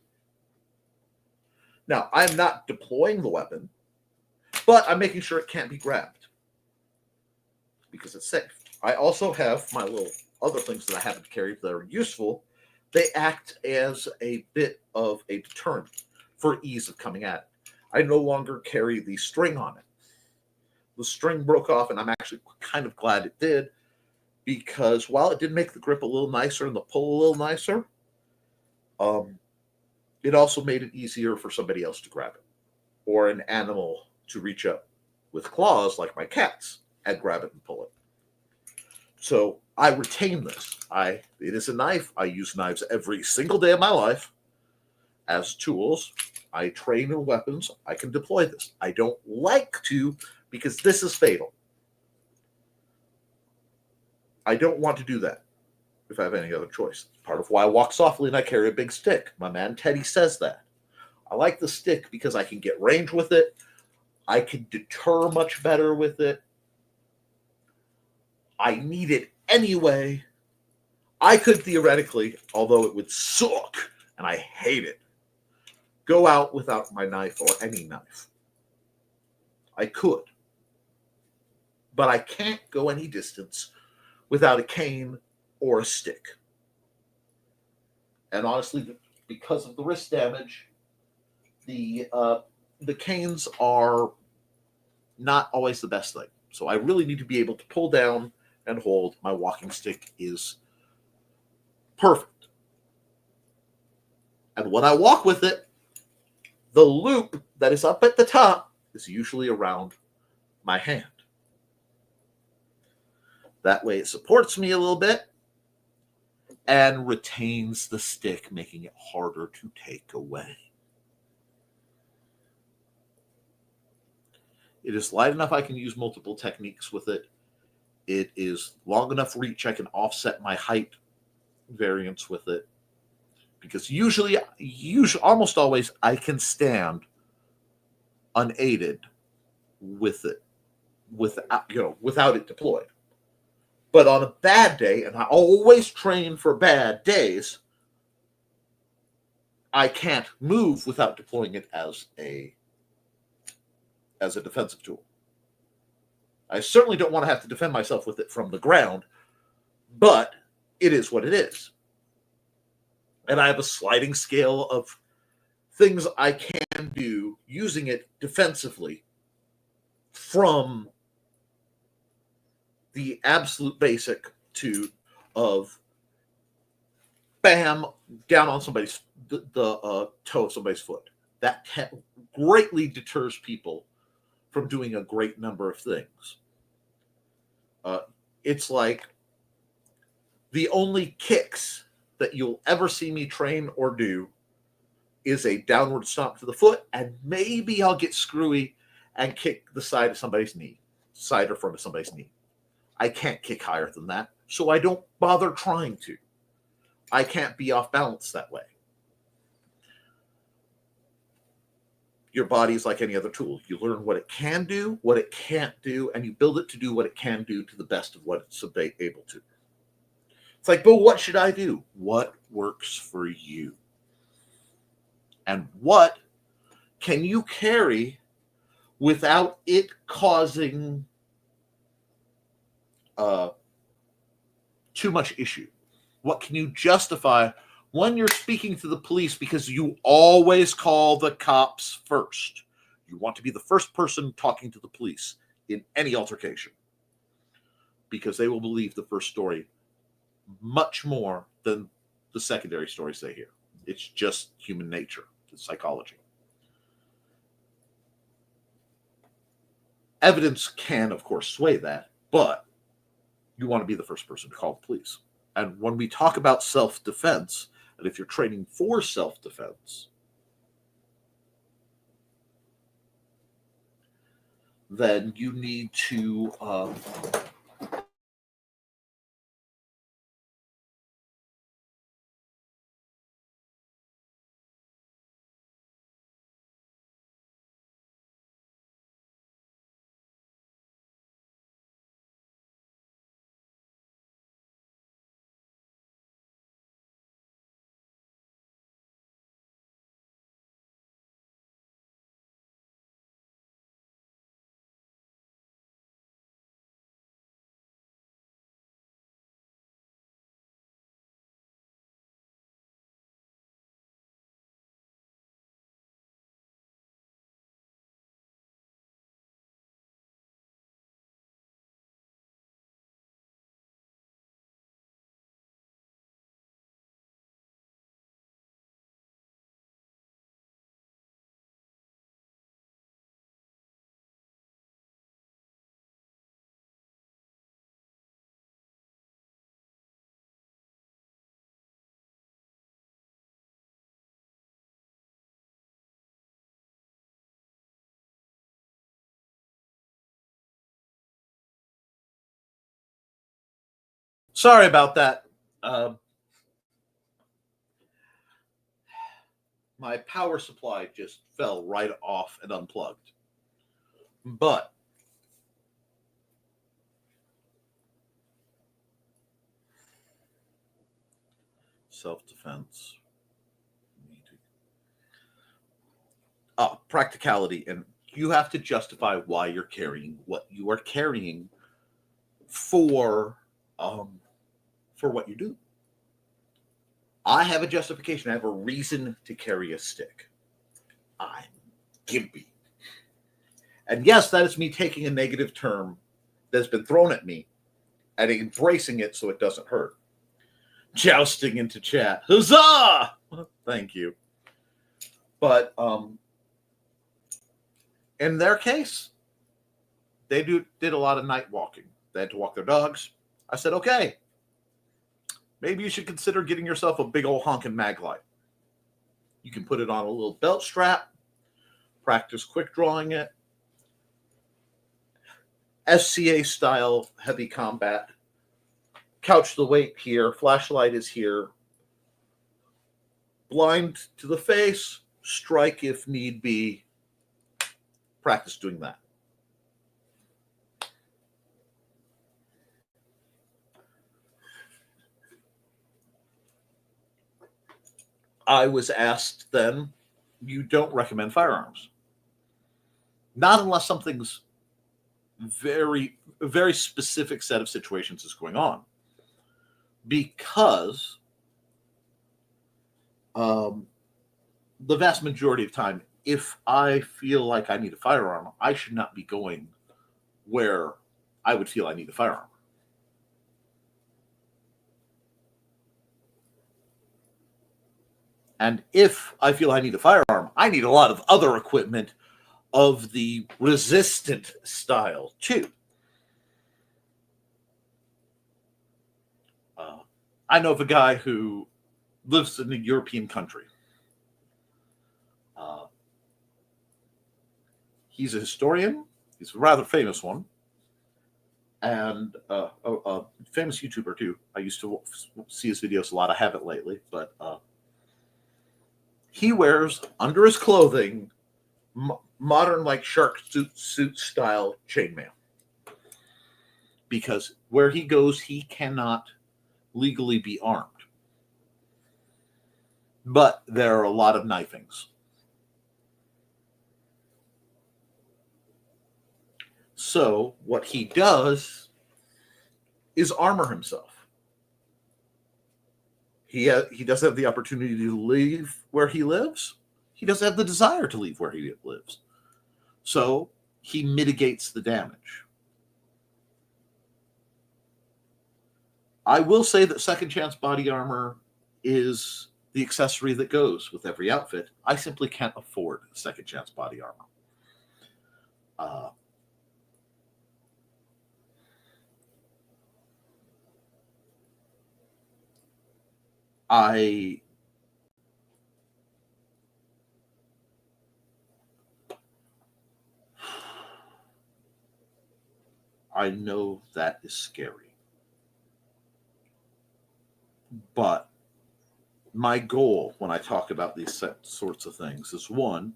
Now, I'm not deploying the weapon, but I'm making sure it can't be grabbed because it's safe. I also have my little other things that I happen to carry that are useful. They act as a bit of a deterrent for ease of coming at it. I no longer carry the string on it. The string broke off, and I'm actually kind of glad it did, because while it did make the grip a little nicer and the pull a little nicer, it also made it easier for somebody else to grab it, or an animal to reach up with claws like my cats and grab it and pull it. So I retain this. It is a knife. I use knives every single day of my life as tools. I train in weapons. I can deploy this. I don't like to because this is fatal. I don't want to do that if I have any other choice. It's part of why I walk softly and I carry a big stick. My man Teddy says that. I like the stick because I can get range with it. I can deter much better with it. I need it anyway. I could theoretically, although it would suck, and I hate it, go out without my knife or any knife. I could. But I can't go any distance without a cane or a stick. And honestly, because of the wrist damage, the canes are not always the best thing. So I really need to be able to pull down and hold. My walking stick is perfect. And when I walk with it, the loop that is up at the top is usually around my hand. That way it supports me a little bit and retains the stick, making it harder to take away. It is light enough I can use multiple techniques with it, It is long enough reach. I can offset my height variance with it. Because usually, almost always, I can stand unaided with it, without it deployed. But on a bad day, and I always train for bad days, I can't move without deploying it as a defensive tool. I certainly don't want to have to defend myself with it from the ground, but it is what it is. And I have a sliding scale of things I can do using it defensively, from the absolute basic of bam, down on somebody's the toe of somebody's foot. That greatly deters people from doing a great number of things. It's like the only kicks that you'll ever see me train or do is a downward stomp to the foot, and maybe I'll get screwy and kick the side of somebody's knee, side or front of somebody's knee. I can't kick higher than that, so I don't bother trying to. I can't be off balance that way. Your body is like any other tool. You learn what it can do, what it can't do, and you build it to do what it can do to the best of what it's able to. It's like, but what should I do? What works for you? And what can you carry without it causing too much issue? What can you justify when you're speaking to the police, because you always call the cops first? You want to be the first person talking to the police in any altercation, because they will believe the first story much more than the secondary stories they hear. It's just human nature. It's psychology. Evidence can, of course, sway that, but you want to be the first person to call the police. And when we talk about self-defense, and if you're training for self-defense, then you need to sorry about that. My power supply just fell right off and unplugged. But self-defense, practicality, and you have to justify why you're carrying what you are carrying for what you do. I have a justification. I have a reason to carry a stick. I'm gimpy. And yes, that is me taking a negative term that's been thrown at me and embracing it so it doesn't hurt. Jousting into chat. Huzzah! Thank you. But in their case, they did a lot of night walking. They had to walk their dogs. I said, okay, maybe you should consider getting yourself a big old honking mag light. You can put it on a little belt strap, practice quick drawing it, SCA style heavy combat. Couch the weight here. Flashlight is here. Blind to the face. Strike if need be. Practice doing that. I was asked then, you don't recommend firearms. Not unless something's a very specific set of situations is going on. Because the vast majority of time, if I feel like I need a firearm, I should not be going where I would feel I need a firearm. And if I feel I need a firearm, I need a lot of other equipment of the resistant style, too. I know of a guy who lives in a European country. He's a historian. He's a rather famous one. And a famous YouTuber, too. I used to see his videos a lot. I haven't lately, but he wears under his clothing modern, like shark suit style chainmail, because where he goes, he cannot legally be armed. But there are a lot of knifings. So what he does is armor himself. He doesn't have the opportunity to leave where he lives. He doesn't have the desire to leave where he lives. So he mitigates the damage. I will say that second chance body armor is the accessory that goes with every outfit. I simply can't afford second chance body armor. I know that is scary. But my goal when I talk about these sorts of things is, one,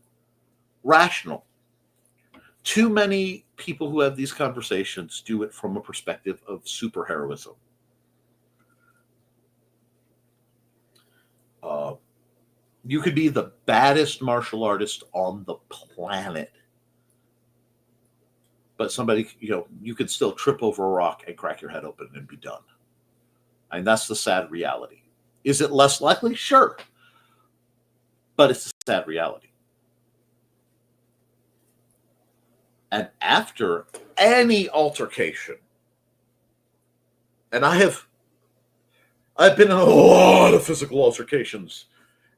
rational. Too many people who have these conversations do it from a perspective of superheroism. You could be the baddest martial artist on the planet, but somebody, you could still trip over a rock and crack your head open and be done. And that's the sad reality. Is it less likely? Sure. But it's a sad reality. And after any altercation, and I've been in a lot of physical altercations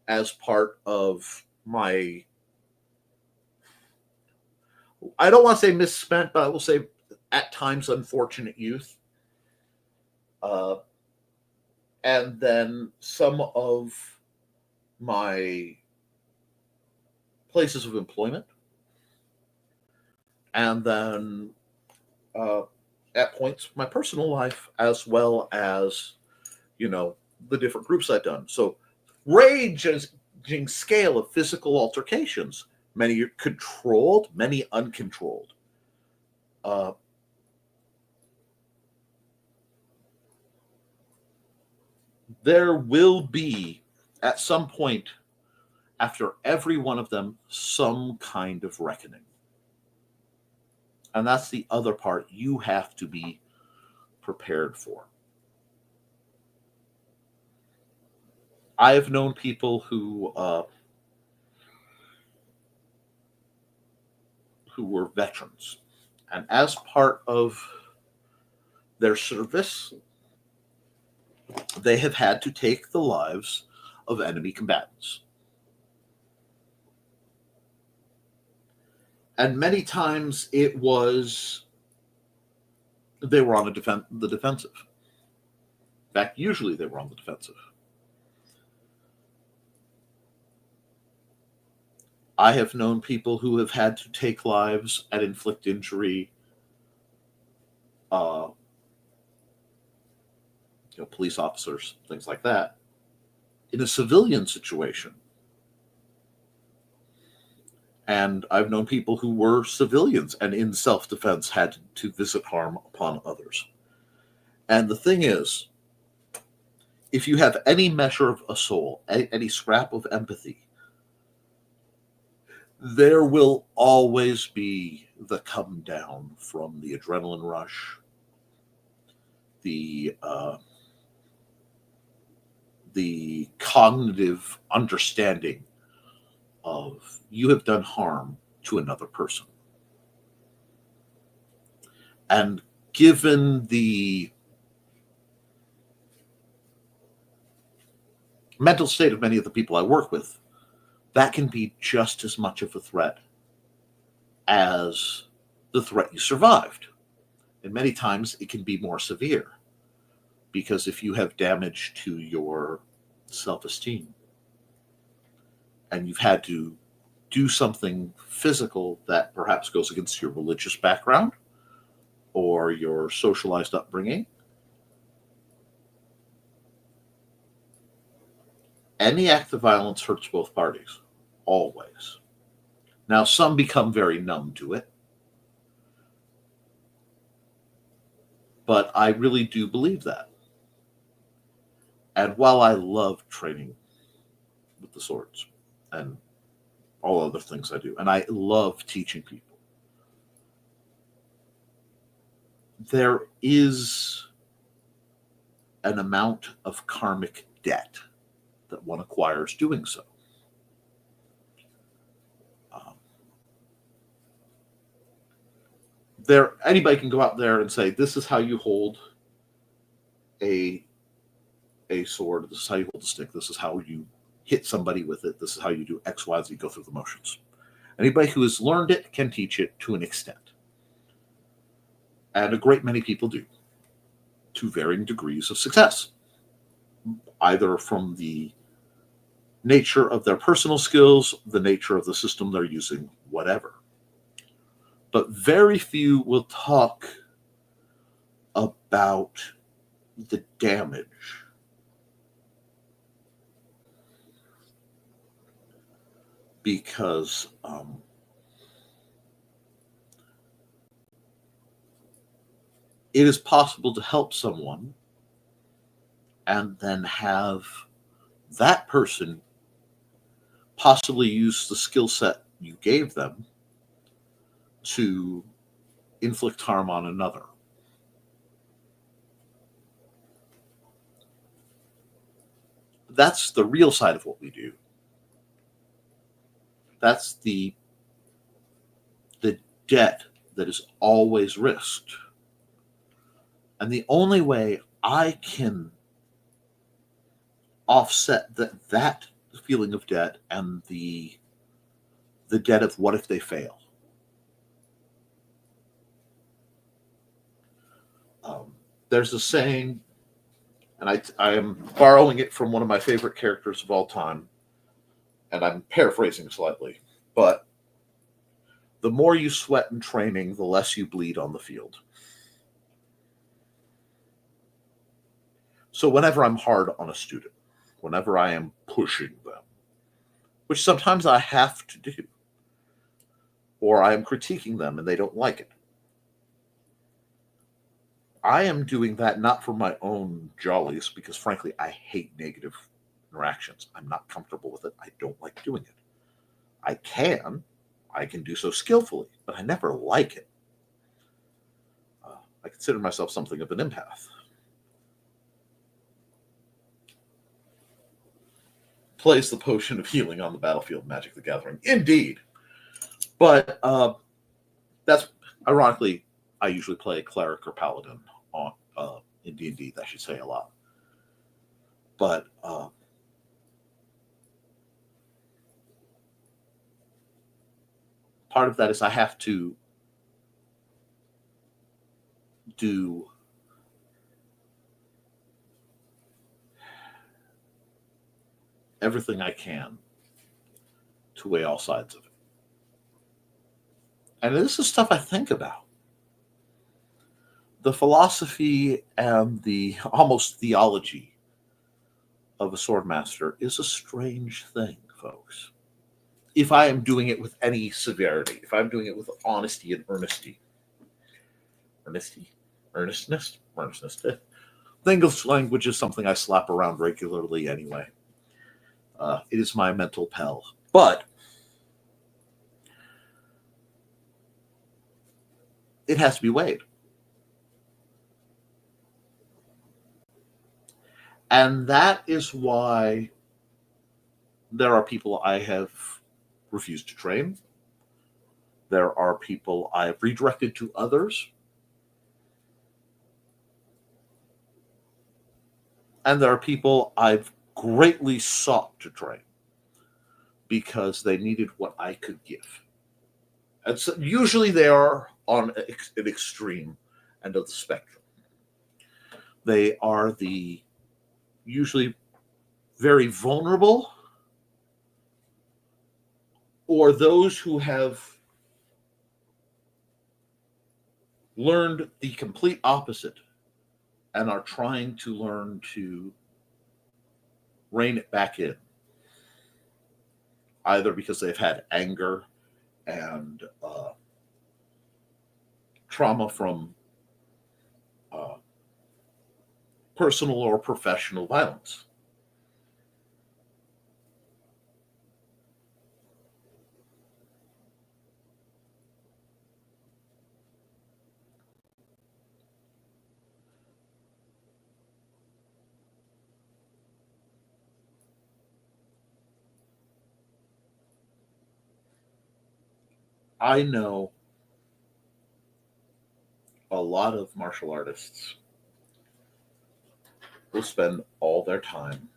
as part of my, I don't want to say misspent, but I will say at times unfortunate youth. And then some of my places of employment. And then at points my personal life, as well as, the different groups I've done. So ranging scale of physical altercations, many are controlled, many uncontrolled. There will be, at some point, after every one of them, some kind of reckoning. And that's the other part you have to be prepared for. I have known people who were veterans, and as part of their service, they have had to take the lives of enemy combatants. And many times it was they were on the defensive. In fact, usually they were on the defensive. I have known people who have had to take lives and inflict injury uh, police officers, things like that. In a civilian situation, and I've known people who were civilians and in self-defense had to visit harm upon others. And the thing is, if you have any measure of a soul, any scrap of empathy, there will always be the come down from the adrenaline rush, the cognitive understanding of you have done harm to another person. And given the mental state of many of the people I work with, that can be just as much of a threat as the threat you survived. And many times it can be more severe, because if you have damage to your self-esteem and you've had to do something physical that perhaps goes against your religious background or your socialized upbringing, any act of violence hurts both parties, always. Now, some become very numb to it, but I really do believe that. And while I love training with the swords and all other things I do, and I love teaching people, there is an amount of karmic debt that one acquires doing so. Anybody can go out there and say, this is how you hold a sword, this is how you hold a stick, this is how you hit somebody with it, this is how you do X, Y, Z, go through the motions. Anybody who has learned it can teach it to an extent. And a great many people do, to varying degrees of success, either from the nature of their personal skills, the nature of the system they're using, whatever. But very few will talk about the damage. Because it is possible to help someone and then have that person possibly use the skill set you gave them to inflict harm on another. That's the real side of what we do. That's the debt that is always risked. And the only way I can offset that feeling of debt and the debt of what if they fail. There's a saying, and I am borrowing it from one of my favorite characters of all time, and I'm paraphrasing slightly, but the more you sweat in training, the less you bleed on the field. So whenever I'm hard on a student, whenever I am pushing them, which sometimes I have to do, or I am critiquing them and they don't like it, I am doing that not for my own jollies, because frankly, I hate negative interactions. I'm not comfortable with it. I don't like doing it. I can do so skillfully, but I never like it. I consider myself something of an empath. Plays the potion of healing on the battlefield, Magic the Gathering. Indeed. But that's, ironically, I usually play cleric or paladin on in D&D. That should say a lot. But part of that is I have to do everything I can to weigh all sides of it. And this is stuff I think about. the philosophy and the almost theology of a swordmaster is a strange thing, folks. If I am doing it with any severity, if I'm doing it with honesty and earnestness. The English language is something I slap around regularly anyway. It is my mental pell. But it has to be weighed. And that is why there are people I have refused to train. There are people I have redirected to others. And there are people I've greatly sought to train because they needed what I could give. And so usually they are on an extreme end of the spectrum. They are the usually very vulnerable, or those who have learned the complete opposite and are trying to learn to rein it back in, either because they've had anger and trauma from personal or professional violence. I know a lot of martial artists will spend all their time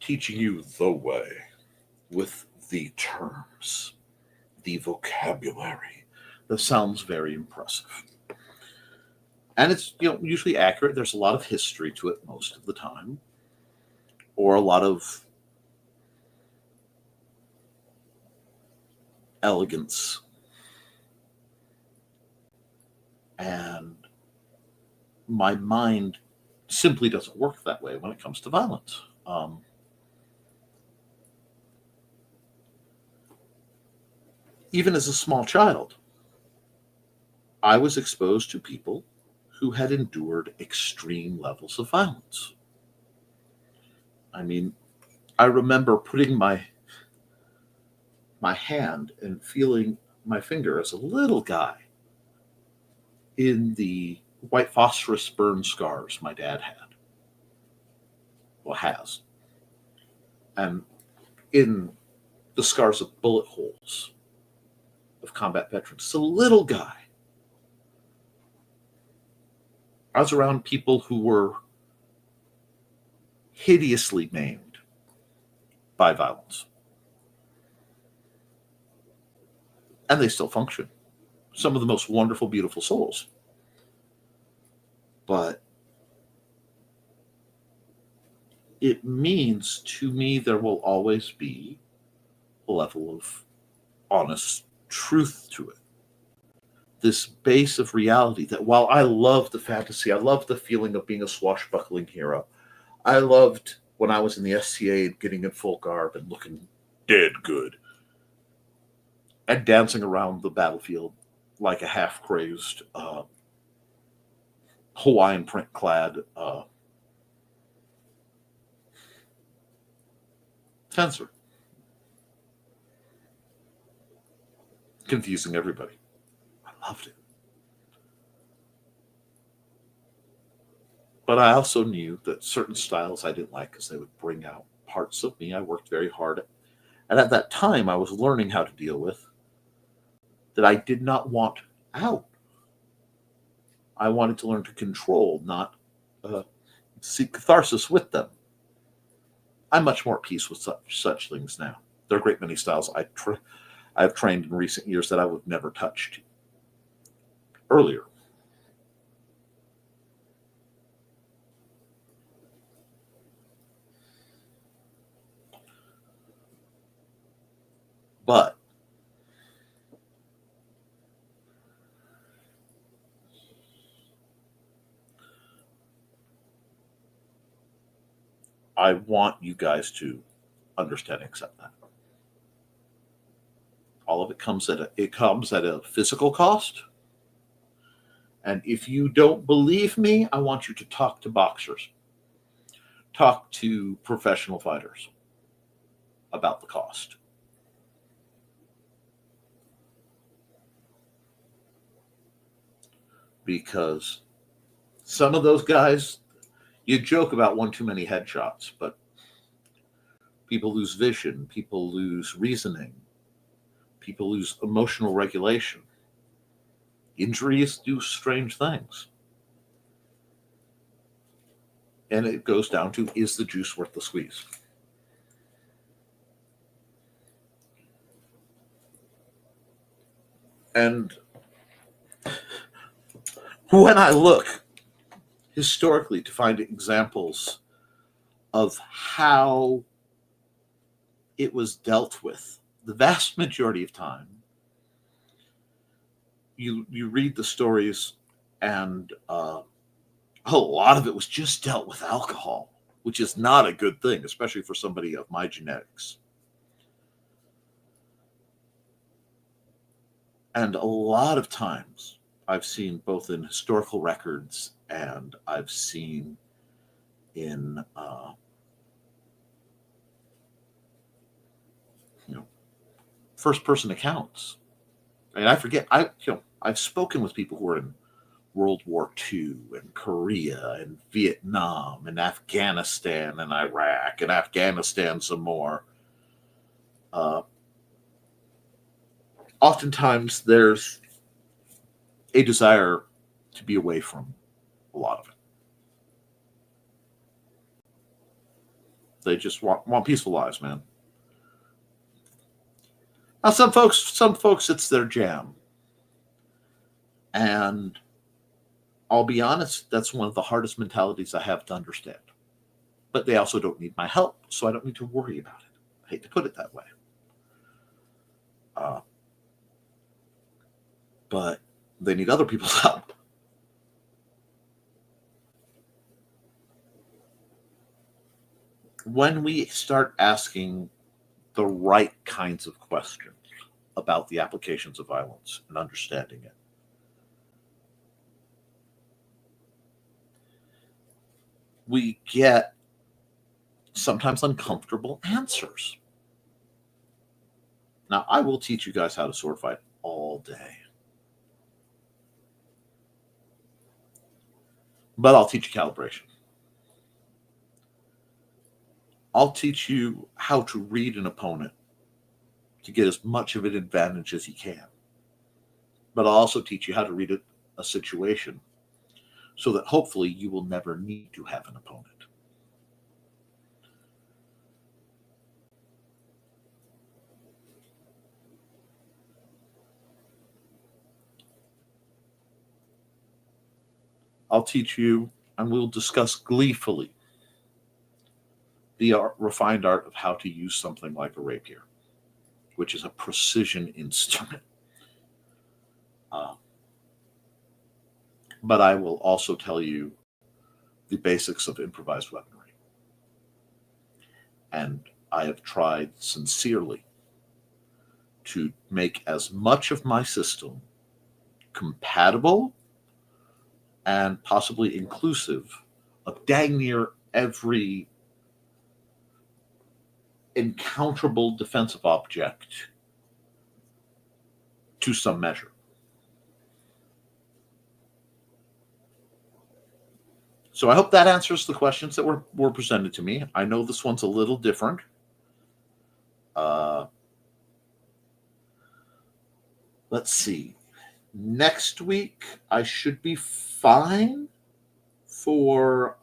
teaching you the way with the terms, the vocabulary. That sounds very impressive. And it's usually accurate. There's a lot of history to it most of the time, or a lot of elegance. And my mind simply doesn't work that way when it comes to violence. Even as a small child, I was exposed to people who had endured extreme levels of violence. I mean, I remember putting my hand and feeling my finger as a little guy in the white phosphorus burn scars my dad had, well, has, and in the scars of bullet holes of combat veterans. It's a little guy. I was around people who were hideously maimed by violence. And they still function. Some of the most wonderful, beautiful souls. But it means to me there will always be a level of honest truth to it. This base of reality that while I love the fantasy, I love the feeling of being a swashbuckling hero. I loved when I was in the SCA getting in full garb and looking dead good and dancing around the battlefield like a half-crazed Hawaiian print-clad fencer. Confusing everybody. I loved it. But I also knew that certain styles I didn't like because they would bring out parts of me I worked very hard at. And at that time, I was learning how to deal with that I did not want out. I wanted to learn to control, not seek catharsis with them. I'm much more at peace with such things now. There are a great many styles I've trained in recent years that I would have never touched earlier. But I want you guys to understand and accept that. All of it comes at a physical cost. And if you don't believe me, I want you to talk to boxers. Talk to professional fighters about the cost. Because some of those guys, you joke about one too many headshots, but people lose vision, people lose reasoning, people lose emotional regulation. Injuries do strange things. And it goes down to, is the juice worth the squeeze? And when I look historically to find examples of how it was dealt with, the vast majority of time, you read the stories, and a lot of it was just dealt with alcohol, which is not a good thing, especially for somebody of my genetics. And a lot of times I've seen, both in historical records and I've seen in first-person accounts. And I forget, I've spoken with people who were in World War II and Korea and Vietnam and Afghanistan and Iraq and Afghanistan some more. Oftentimes there's a desire to be away from a lot of it. They just want peaceful lives, man. Now, some folks, it's their jam. And I'll be honest, that's one of the hardest mentalities I have to understand. But they also don't need my help, so I don't need to worry about it. I hate to put it that way. But they need other people's help. When we start asking the right kinds of questions about the applications of violence and understanding it, we get sometimes uncomfortable answers. Now, I will teach you guys how to sword fight all day. But I'll teach you calibration. I'll teach you how to read an opponent to get as much of an advantage as you can. But I'll also teach you how to read a situation so that hopefully you will never need to have an opponent. I'll teach you, and we'll discuss gleefully, the refined art of how to use something like a rapier, which is a precision instrument. But I will also tell you the basics of improvised weaponry. And I have tried sincerely to make as much of my system compatible and possibly inclusive of dang near every encounterable defensive object to some measure. So I hope that answers the questions that were presented to me. I know this one's a little different. Let's see. Next week, I should be fine for...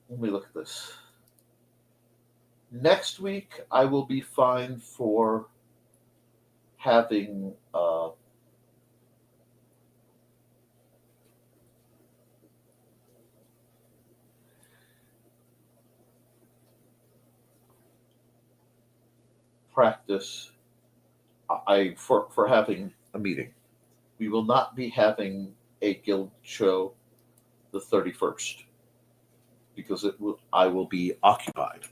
let me look at this. Next week, I will be fine for having... practice for having a meeting. We will not be having a guild show the 31st because I will be occupied.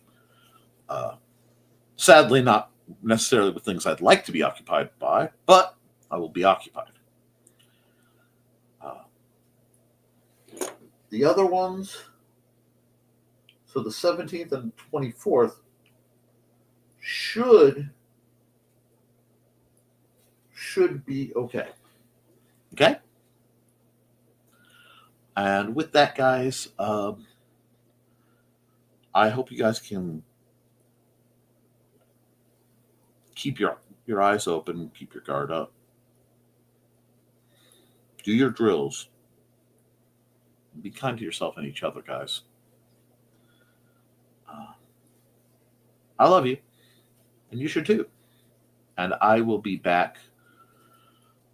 Sadly, not necessarily with things I'd like to be occupied by, but I will be occupied. The other ones, so the 17th and 24th should be okay. Okay? And with that, guys, I hope you guys can keep your eyes open, keep your guard up. Do your drills. Be kind to yourself and each other, guys. I love you, and you should too. And I will be back.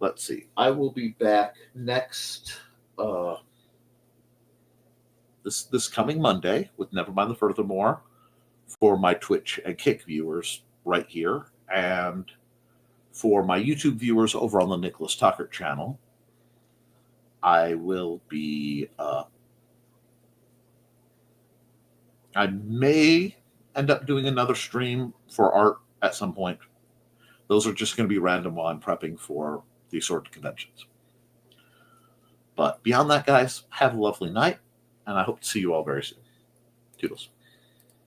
Let's see. I will be back next this coming Monday with Never Mind the Furthermore for my Twitch and Kick viewers right here, and for my YouTube viewers over on the Nicholas Tucker channel. I will be. I may end up doing another stream for art at some point. Those are just going to be random while I'm prepping for these sort of conventions. But beyond that, guys, have a lovely night, and I hope to see you all very soon. Toodles.